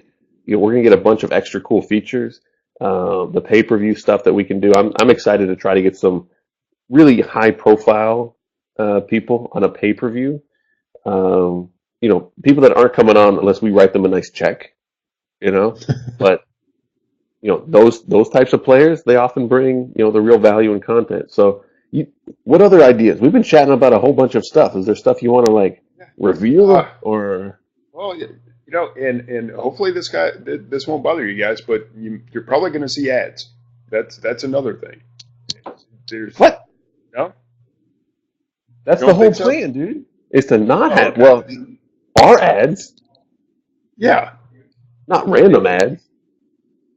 gonna get a bunch of extra cool features, the pay-per-view stuff that we can do. I'm excited to try to get some really high-profile people on a pay-per-view. People that aren't coming on unless we write them a nice check, but those types of players, they often bring the real value and content. So what other ideas? We've been chatting about a whole bunch of stuff. Is there stuff you want to reveal or?
Well, and hopefully this won't bother you guys, but you're probably going to see ads. That's another thing.
What?
No.
That's the whole plan, dude. Is to not have our ads.
Yeah.
Not random ads.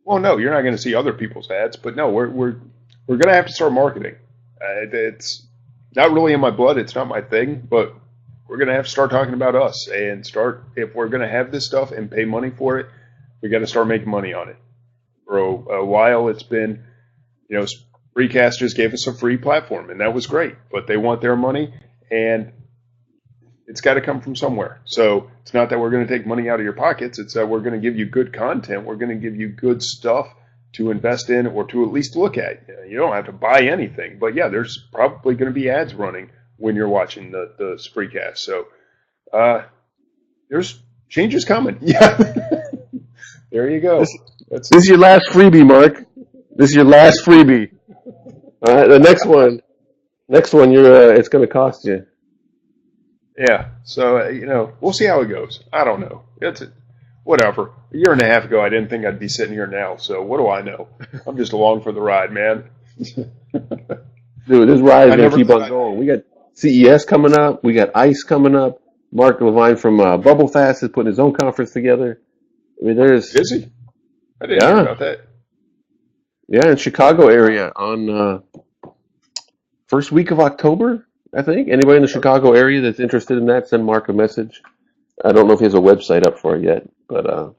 Well, no, you're not going to see other people's ads, but no, we're going to have to start marketing. It's not really in my blood. It's not my thing, but we're going to have to start talking about us and if we're going to have this stuff and pay money for it, we got to start making money on it. For a while, it's been, Spreecast just gave us a free platform, and that was great, but they want their money, and it's got to come from somewhere. So it's not that we're going to take money out of your pockets. It's that we're going to give you good content. We're going to give you good stuff to invest in or to at least look at. You don't have to buy anything. But, yeah, there's probably going to be ads running when you're watching the Spreecast. So there's changes coming. Yeah. There you go.
This is your last freebie, Mark. This is your last freebie. All right, the next one, it's going to cost you.
Yeah. So we'll see how it goes. I don't know. It's whatever. A year and a half ago, I didn't think I'd be sitting here now. So what do I know? I'm just along for the ride, man.
Dude, this ride is
I
going to
never
keep
thought
on
I'd.
going. We got CES coming up. We got ICE coming up. Mark Levine from Bubble Fast is putting his own conference together. I mean,
Is he? I didn't hear
yeah,
about that.
yeah, in Chicago area on first week of October, I think. Anybody in the
Okay.
Chicago area that's interested in that, send Mark a message. I don't know if he has a website up for it yet, but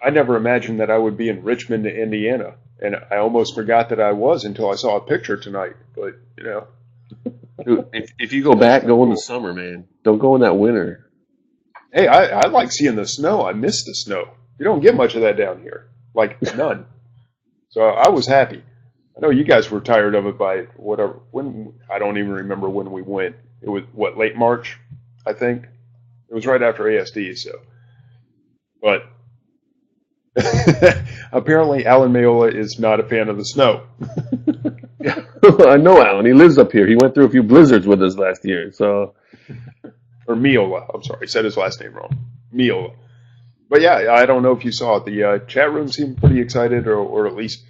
I never imagined that I would be in Richmond, Indiana, and I almost forgot that I was until I saw a picture tonight. But
dude, if you go back,
kind of
go in the
cool.
summer, man. Don't go in that winter.
Hey, I like seeing the snow. I miss the snow. You don't get much of that down here, like none. So I was happy. I know you guys were tired of it by whatever. When I don't even remember when we went. It was what, late March, I think. It was right after ASD. So, but apparently Alan Mayola is not a fan of the snow.
Yeah, I know Alan. He lives up here. He went through a few blizzards with us last year. So
Or Miola. I'm sorry, I said his last name wrong. Miola. But yeah, I don't know if you saw it. The chat room seemed pretty excited, or at least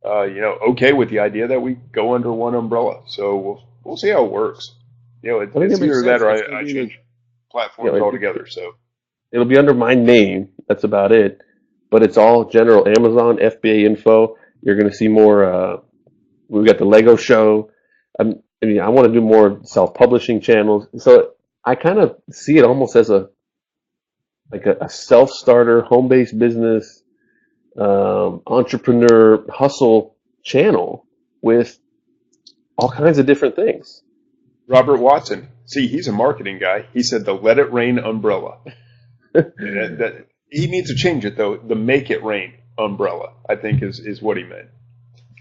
okay with the idea that we go under one umbrella. So we'll see how it works.
I think
It's
it makes
either that
sense.
or
It's going to
I
be
change
you know,
platforms altogether. So
it'll be under my name. That's about it. But it's all general Amazon FBA info. You're going to see more. We've got the Lego show. I mean, I want to do more self-publishing channels. So I kind of see it almost as a self-starter, home-based business, entrepreneur hustle channel with all kinds of different things.
Robert Watson, see, he's a marketing guy. He said the "Let It Rain" umbrella. That he needs to change it though. The "Make It Rain" umbrella, I think, is what he meant.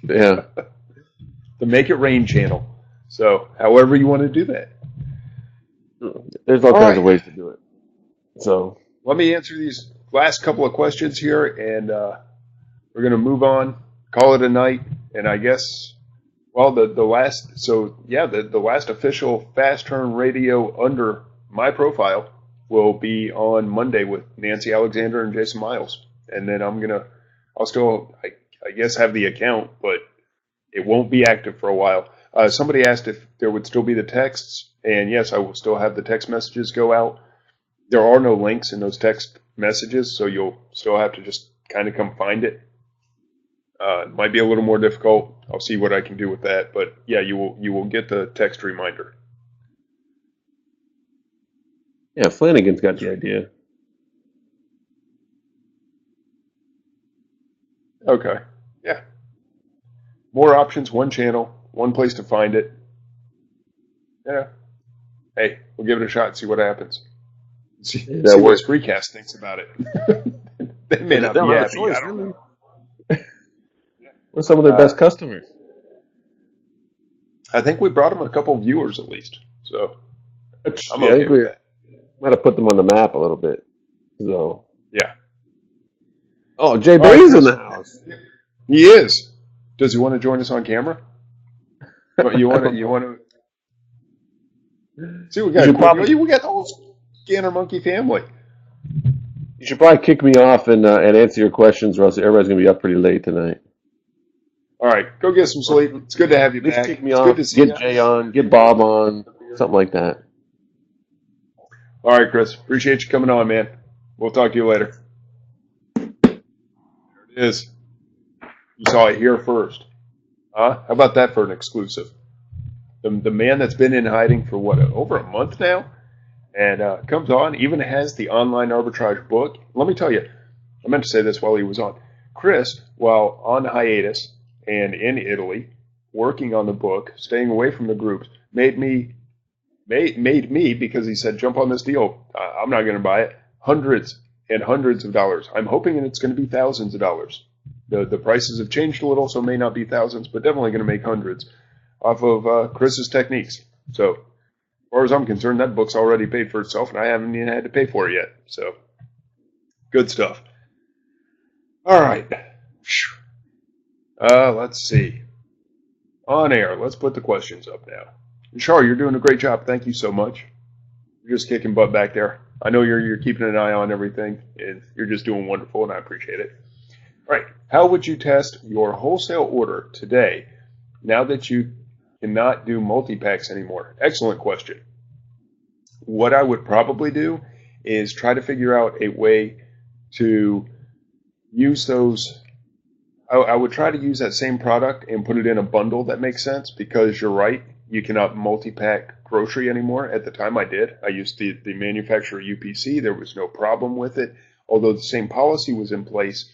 Yeah,
The "Make It Rain" channel. So, however you want to do that.
there's all
All
kinds of
right.
ways to do it. So
Let me answer these last couple of questions here, and we're going to move on, call it a night, and I guess, well, the last, so yeah, the last official Fast Turn Radio under my profile will be on Monday with Nancy Alexander and Jason Miles, and then I'll still, I guess, have the account, but it won't be active for a while. Somebody asked if there would still be the texts, and yes, I will still have the text messages go out. There are no links in those text messages, so you'll still have to just kind of come find it. It might be a little more difficult. I'll see what I can do with that, but yeah, you will get the text reminder.
yeah, Flanagan's got the idea.
Okay. Yeah. More options, one channel, one place to find it. Yeah. Hey, we'll give it a shot and see what happens. See
That
what
works.
Spreecast thinks about it. They may
They
not be
don't have a
happy.
choice,
I don't
really.
know.
We're some of their
Uh,
best customers.
I think we brought them a couple viewers at least, so I'm
Yeah, I
okay
think we
with that.
might have put them on the map a little bit. So,
Yeah.
oh, Jay
All right,
Bay's in
Chris.
the house.
He is. Does he want to join us on camera? You
I
want to?
don't
You
know.
want to? See, we
You
got
should
cool.
probably
We got the whole Scanner Monkey family.
you should probably kick me off and answer your questions, or else everybody's gonna be up pretty late tonight.
All right, go get some
Or
sleep. It's good to have you
at least
back.
kick me
It's good
off.
to see
Get
you.
Jay on. Get Bob on. Something like that.
All right, Chris. Appreciate you coming on, man. We'll talk to you later. There it is. You saw it here first. Huh? How about that for an exclusive? The man that's been in hiding for what, over a month now, and comes on, even has the online arbitrage book. Let me tell you, I meant to say this while he was on. Chris, while on hiatus and in Italy, working on the book, staying away from the groups, made me because he said, jump on this deal. I'm not going to buy it. Hundreds and hundreds of dollars. I'm hoping it's going to be thousands of dollars. The prices have changed a little, so it may not be thousands, but definitely going to make hundreds off of Chris's techniques. So, as far as I'm concerned, that book's already paid for itself, and I haven't even had to pay for it yet. So, good stuff. All right. Let's see. On air. Let's put the questions up now. Char, you're doing a great job. Thank you so much. You're just kicking butt back there. I know you're keeping an eye on everything, and you're just doing wonderful, and I appreciate it. All right. How would you test your wholesale order today now that you cannot do multi-packs anymore? Excellent question. What I would probably do is try to figure out a way to use those. I would try to use that same product and put it in a bundle that makes sense, because you're right. You cannot multi-pack grocery anymore. At the time I did. I used the manufacturer UPC. There was no problem with it. Although the same policy was in place,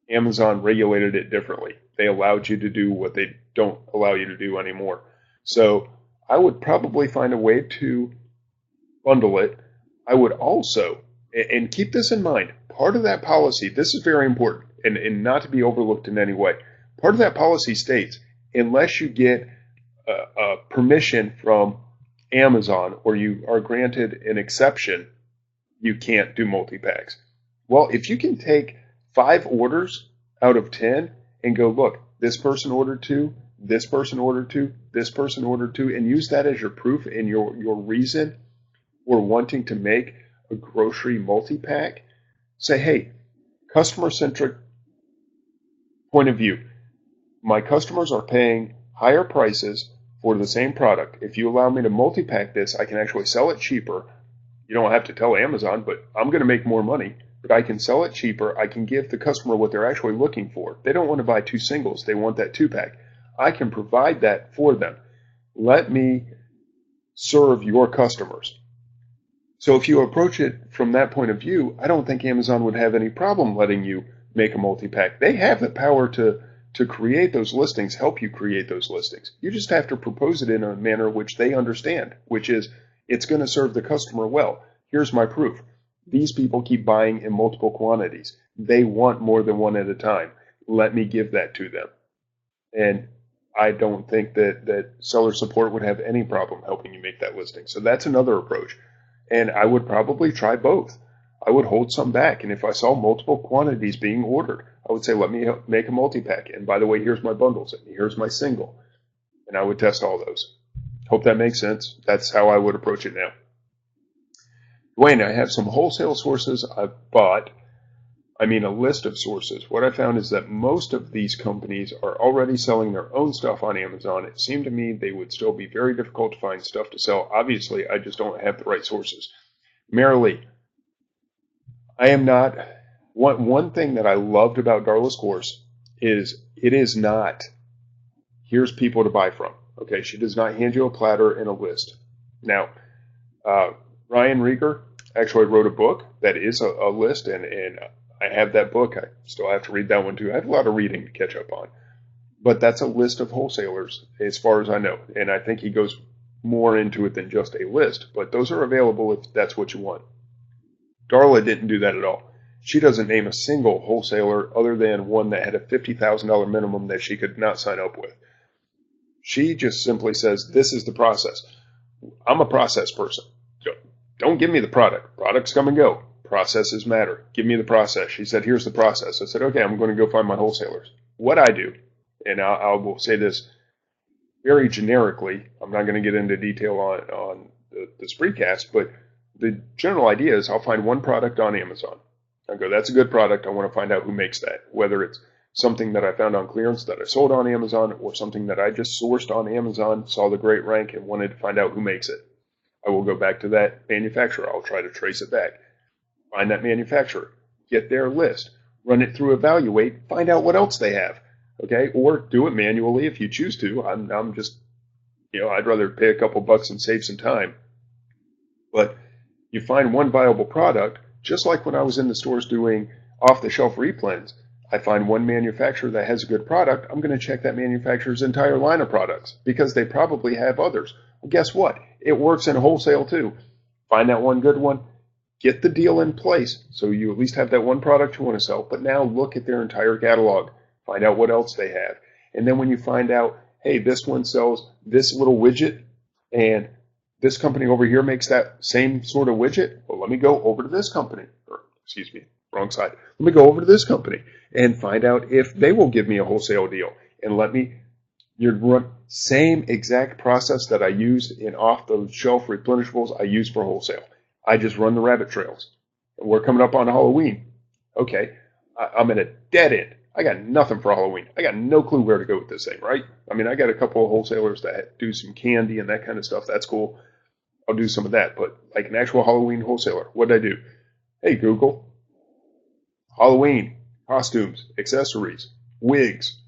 Amazon regulated it differently. They allowed you to do what they don't allow you to do anymore. So I would probably find a way to bundle it. I would also, and keep this in mind, part of that policy, this is very important and not to be overlooked in any way. Part of that policy states, unless you get permission from Amazon or you are granted an exception, you can't do multi-packs. Well, if you can take 5 orders out of 10 and go, look, this person ordered 2, this person ordered 2, this person ordered 2, and use that as your proof and your reason for wanting to make a grocery multi-pack, say, hey, customer-centric point of view. My customers are paying higher prices for the same product. If you allow me to multi-pack this, I can actually sell it cheaper. You don't have to tell Amazon, but I'm going to make more money. But I can sell it cheaper. I can give the customer what they're actually looking for. They don't want to buy 2 singles. They want that 2-pack. I can provide that for them. Let me serve your customers. So if you approach it from that point of view, I don't think Amazon would have any problem letting you make a multi-pack. They have the power to create those listings, help you create those listings. You just have to propose it in a manner which they understand, which is it's going to serve the customer well. Here's my proof. These people keep buying in multiple quantities. They want more than one at a time. Let me give that to them. And I don't think that seller support would have any problem helping you make that listing. So that's another approach. And I would probably try both. I would hold some back. And if I saw multiple quantities being ordered, I would say, let me make a multi-pack. And by the way, here's my bundles. And here's my single. And I would test all those. Hope that makes sense. That's how I would approach it now. Duane, I have some wholesale sources I've bought. I mean, a list of sources. What I found is that most of these companies are already selling their own stuff on Amazon. It seemed to me they would still be very difficult to find stuff to sell. Obviously, I just don't have the right sources. Marilee, I am not. One thing that I loved about Darla's course is it is not, here's people to buy from. Okay, she does not hand you a platter and a list. Now, Ryan Rieger actually wrote a book that is a list, and I have that book. I still have to read that one too. I have a lot of reading to catch up on. But that's a list of wholesalers as far as I know. And I think he goes more into it than just a list. But those are available if that's what you want. Darla didn't do that at all. She doesn't name a single wholesaler other than one that had a $50,000 minimum that she could not sign up with. She just simply says, this is the process. I'm a process person. Don't give me the product. Products come and go. Processes matter. Give me the process. She said, here's the process. I said, okay, I'm going to go find my wholesalers. What I do, and I will say this very generically, I'm not going to get into detail on the Spreecast, but the general idea is I'll find one product on Amazon. I go, that's a good product. I want to find out who makes that, whether it's something that I found on clearance that I sold on Amazon or something that I just sourced on Amazon, saw the great rank, and wanted to find out who makes it. I will go back to that manufacturer. I'll try to trace it back. Find that manufacturer, get their list, run it through Evaluate, find out what else they have, okay? Or do it manually if you choose to. I'm just, I'd rather pay a couple bucks and save some time. But you find one viable product, just like when I was in the stores doing off-the-shelf replens, I find one manufacturer that has a good product, I'm going to check that manufacturer's entire line of products because they probably have others. Well, guess what? It works in wholesale too. Find that one good one. Get the deal in place so you at least have that one product you want to sell, but now look at their entire catalog. Find out what else they have. And then when you find out, hey, this one sells this little widget and this company over here makes that same sort of widget, well, let me go over to this company. Excuse me, wrong side. Let me go over to this company and find out if they will give me a wholesale deal and let me, You'd run same exact process that I use in off-the-shelf replenishables I use for wholesale. I just run the rabbit trails. We're coming up on Halloween. Okay, I'm in a dead end. I got nothing for Halloween. I got no clue where to go with this thing, right? I mean, I got a couple of wholesalers that do some candy and that kind of stuff. That's cool. I'll do some of that. But like an actual Halloween wholesaler, what did I do? Hey, Google, Halloween, costumes, accessories, wigs.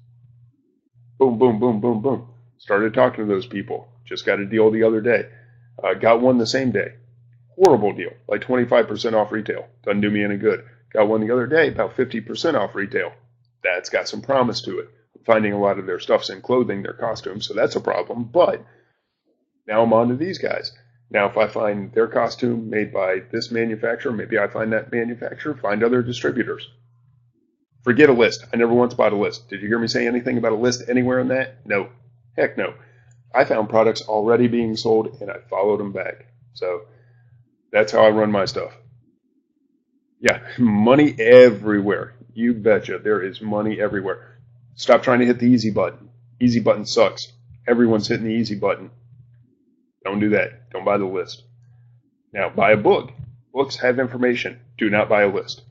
Boom, boom, boom, boom, boom. Started talking to those people. Just got a deal the other day. Got one the same day. Horrible deal. Like 25% off retail. Doesn't do me any good. Got one the other day, about 50% off retail. That's got some promise to it. I'm finding a lot of their stuff's in clothing, their costumes, so that's a problem. But now I'm on to these guys. Now, if I find their costume made by this manufacturer, maybe I find that manufacturer, find other distributors. Forget a list. I never once bought a list. Did you hear me say anything about a list anywhere in that? No. Heck no. I found products already being sold, and I followed them back. So that's how I run my stuff. Yeah, money everywhere. You betcha. There is money everywhere. Stop trying to hit the easy button. Easy button sucks. Everyone's hitting the easy button. Don't do that. Don't buy the list. Now, buy a book. Books have information. Do not buy a list.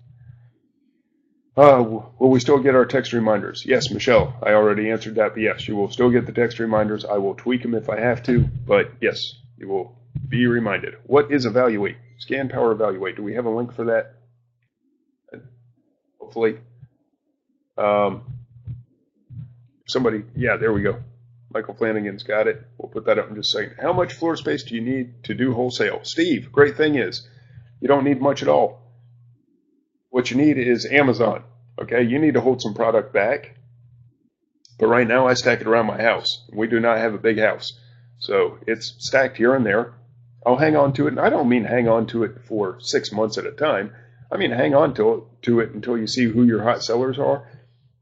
Will we still get our text reminders? Yes, Michelle. I already answered that, but yes, you will still get the text reminders. I will tweak them if I have to, but yes, you will be reminded. What is Evaluate? Scan Power Evaluate. Do we have a link for that? Hopefully. Somebody, yeah, there we go. Michael Flanagan's got it. We'll put that up in just a second. How much floor space do you need to do wholesale? Steve, great thing is, you don't need much at all. What you need is Amazon. Okay, you need to hold some product back. But right now I stack it around my house. We do not have a big house. So it's stacked here and there. I'll hang on to it. And I don't mean hang on to it for 6 months at a time. I mean hang on to it until you see who your hot sellers are.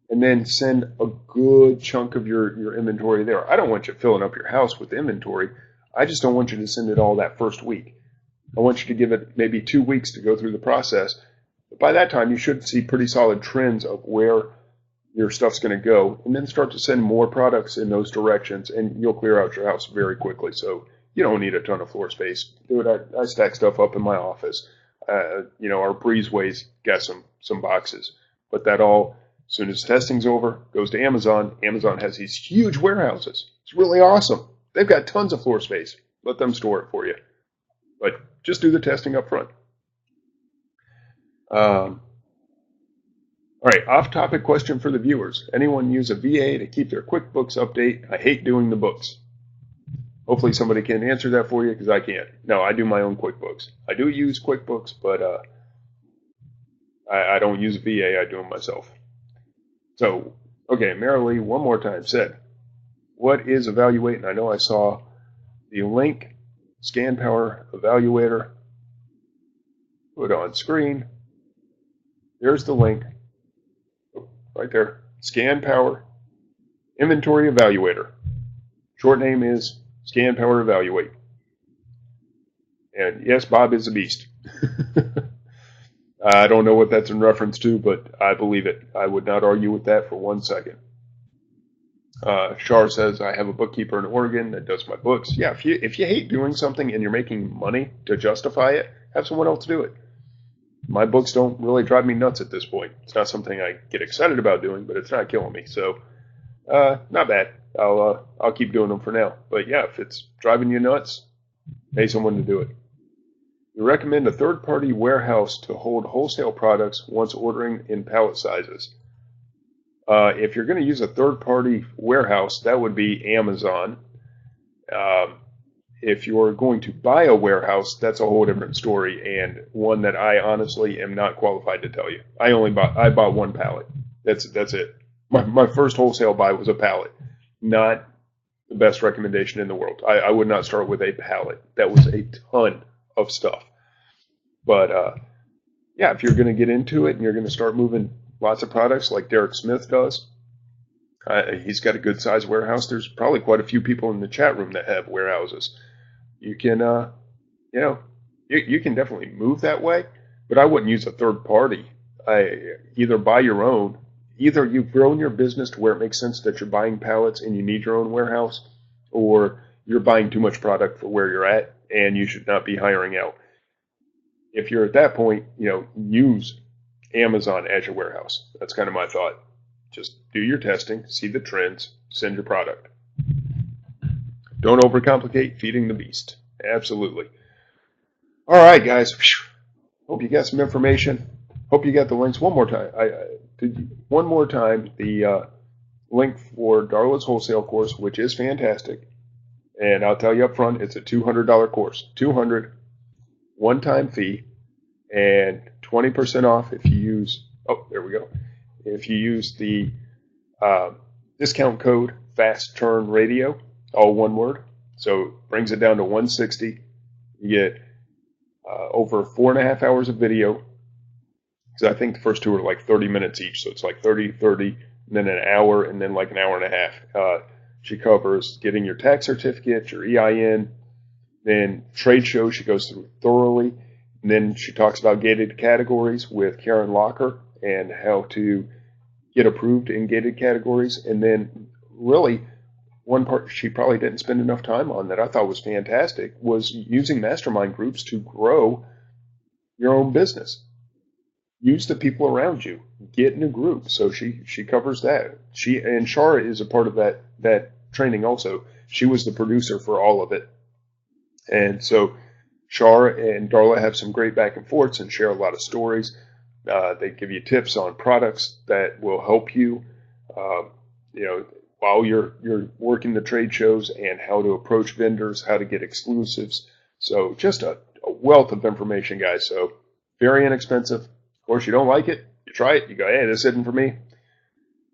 And then send a good chunk of your inventory there. I don't want you filling up your house with inventory. I just don't want you to send it all that first week. I want you to give it maybe 2 weeks to go through the process. But by that time, you should see pretty solid trends of where your stuff's going to go, and then start to send more products in those directions, and you'll clear out your house very quickly. So you don't need a ton of floor space. Dude, I stack stuff up in my office. Our breezeways got some boxes. But that all, as soon as testing's over, goes to Amazon. Amazon has these huge warehouses. It's really awesome. They've got tons of floor space. Let them store it for you. But just do the testing up front. All right, off-topic question for the viewers. Anyone use a VA to keep their QuickBooks update? I hate doing the books. Hopefully somebody can answer that for you, because I can't. No, I do my own QuickBooks. I do use QuickBooks, but I don't use a VA. I do them myself. So, okay, Marilee, one more time, said, what is Evaluate? And I know I saw the link, Scan Power Evaluator, put on screen. There's the link, right there, Scan Power Inventory Evaluator. Short name is Scan Power Evaluate. And yes, Bob is a beast. I don't know what that's in reference to, but I believe it. I would not argue with that for 1 second. Shar says, I have a bookkeeper in Oregon that does my books. Yeah, if you hate doing something and you're making money to justify it, have someone else do it. My books don't really drive me nuts at this point. It's not something I get excited about doing, but it's not killing me. So, not bad. I'll keep doing them for now. But yeah, if it's driving you nuts, pay someone to do it. We recommend a third-party warehouse to hold wholesale products once ordering in pallet sizes. If you're going to use a third-party warehouse, that would be Amazon. If you're going to buy a warehouse, that's a whole different story, and one that I honestly am not qualified to tell you. I bought one pallet. That's it. My first wholesale buy was a pallet. Not the best recommendation in the world. I would not start with a pallet. That was a ton of stuff. But yeah, if you're going to get into it and you're going to start moving lots of products like Derek Smith does, he's got a good sized warehouse. There's probably quite a few people in the chat room that have warehouses. You can, you can definitely move that way, but I wouldn't use a third party. Either buy your own either you've grown your business to where it makes sense that you're buying pallets and you need your own warehouse, or you're buying too much product for where you're at and you should not be hiring out. If you're at that point, use Amazon as your warehouse. That's kind of my thought. Just do your testing, see the trends, send your product. Don't overcomplicate feeding the beast. Absolutely. All right, guys. Hope you got some information. Hope you got the links. One more time. The link for Darla's wholesale course, which is fantastic. And I'll tell you up front, it's a $200 course. $200, one-time fee, and 20% off if you use, if you use the discount code FASTTURNRADIO, all one word. So it brings it down to $160. You get over 4.5 hours of video, because I think the first two are like 30 minutes each. So it's like 30, and then an hour, and then like an hour and a half. She covers getting your tax certificate, your EIN, then trade shows she goes through thoroughly. And then she talks about gated categories with Karen Locker and how to get approved in gated categories. And then really one part she probably didn't spend enough time on that I thought was fantastic was using mastermind groups to grow your own business. Use the people around you. Get in a group. So she covers that. And Shara is a part of that training also. She was the producer for all of it. And so Shara and Darla have some great back and forths and share a lot of stories. They give you tips on products that will help you, while you're working the trade shows, and how to approach vendors, how to get exclusives. So just a wealth of information, guys. So very inexpensive. Of course, you don't like it, you try it, you go, hey, this isn't for me.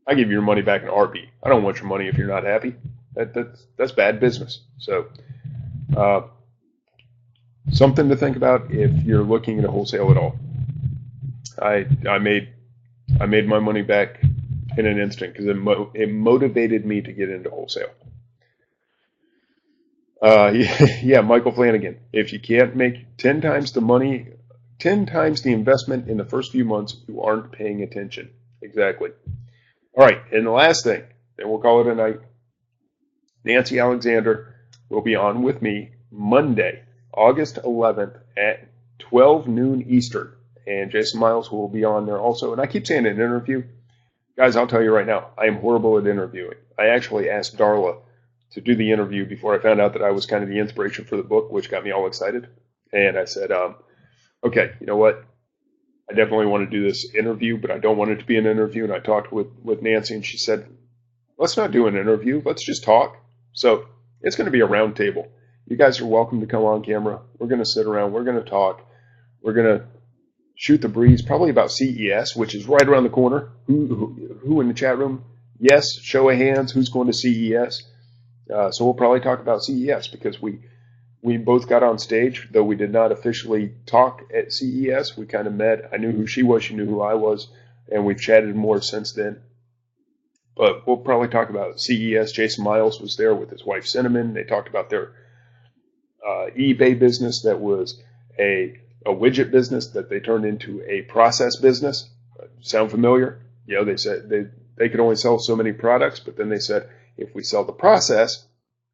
I give you your money back in a heartbeat. I don't want your money if you're not happy. That's bad business. So something to think about if you're looking at a wholesale at all. I made my money back in an instant because it motivated me to get into wholesale. Yeah, Michael Flanagan. If you can't make 10 times the money, 10 times the investment in the first few months, you aren't paying attention. Exactly. All right, and the last thing, and we'll call it a night. Nancy Alexander will be on with me Monday, August 11th at 12 noon Eastern. And Jason Miles will be on there also. And I keep saying an interview. Guys, I'll tell you right now, I am horrible at interviewing. I actually asked Darla to do the interview before I found out that I was kind of the inspiration for the book, which got me all excited. And I said, okay, you know what? I definitely want to do this interview, but I don't want it to be an interview. And I talked with Nancy, and she said, let's not do an interview. Let's just talk. So it's going to be a round table. You guys are welcome to come on camera. We're going to sit around. We're going to talk. We're going to shoot the breeze, probably about CES, which is right around the corner. Who in the chat room? Yes, show of hands. Who's going to CES? So we'll probably talk about CES because we both got on stage, though we did not officially talk at CES. We kind of met. I knew who she was. She knew who I was. And we've chatted more since then. But we'll probably talk about CES. Jason Miles was there with his wife, Cinnamon. They talked about their eBay business that was a widget business that they turned into a process business. Sound familiar? They said they could only sell so many products, but then they said, if we sell the process,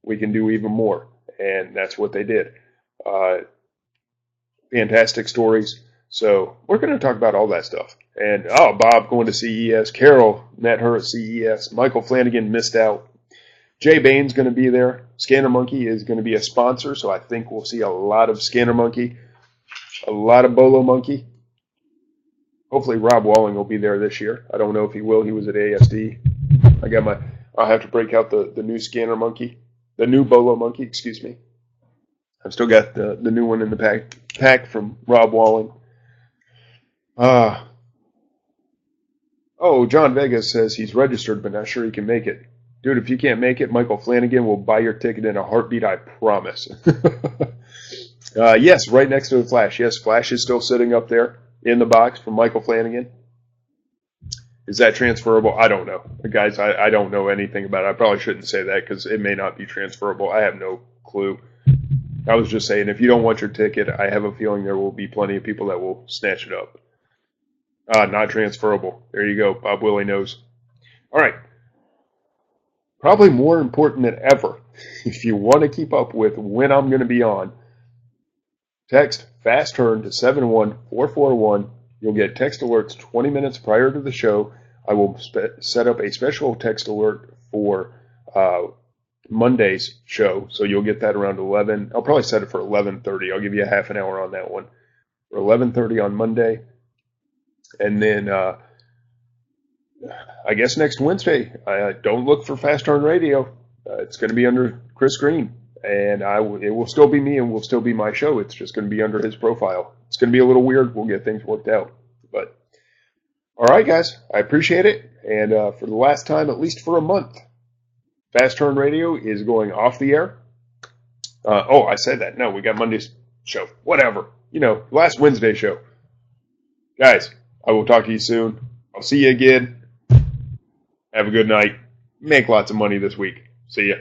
we can do even more. And that's what they did. Fantastic stories. So we're going to talk about all that stuff. And, Bob going to CES. Carol met her at CES. Michael Flanagan missed out. Jay Bain's going to be there. Scanner Monkey is going to be a sponsor, so I think we'll see a lot of Scanner Monkey, a lot of Bolo Monkey. Hopefully Rob Walling will be there this year. I don't know if he will. He was at ASD. I'll have to break out the new Scanner Monkey, the new Bolo Monkey, excuse me. I've still got the new one in the pack from Rob Walling. John Vegas says he's registered but not sure he can make it. Dude, if you can't make it, Michael Flanagan will buy your ticket in a heartbeat, I promise. Yes, right next to the Flash. Yes, Flash is still sitting up there in the box from Michael Flanagan. Is that transferable? I don't know. Guys, I don't know anything about it. I probably shouldn't say that because it may not be transferable. I have no clue. I was just saying, if you don't want your ticket, I have a feeling there will be plenty of people that will snatch it up. Not transferable. There you go. Bob Willie knows. All right. Probably more important than ever, if you want to keep up with when I'm going to be on, text Fast Turn to 71441. You'll get text alerts 20 minutes prior to the show. I will set up a special text alert for Monday's show, so you'll get that around 11. I'll probably set it for 11:30. I'll give you a half an hour on that one. For 11:30 on Monday. And then I guess next Wednesday, don't look for Fast Turn Radio. It's going to be under Chris Green, and it will still be me and will still be my show. It's just going to be under his profile. It's going to be a little weird. We'll get things worked out. But all right, guys, I appreciate it. And for the last time, at least for a month, Fast Turn Radio is going off the air. I said that. No, we got Monday's show. Whatever. Last Wednesday show. Guys, I will talk to you soon. I'll see you again. Have a good night. Make lots of money this week. See ya.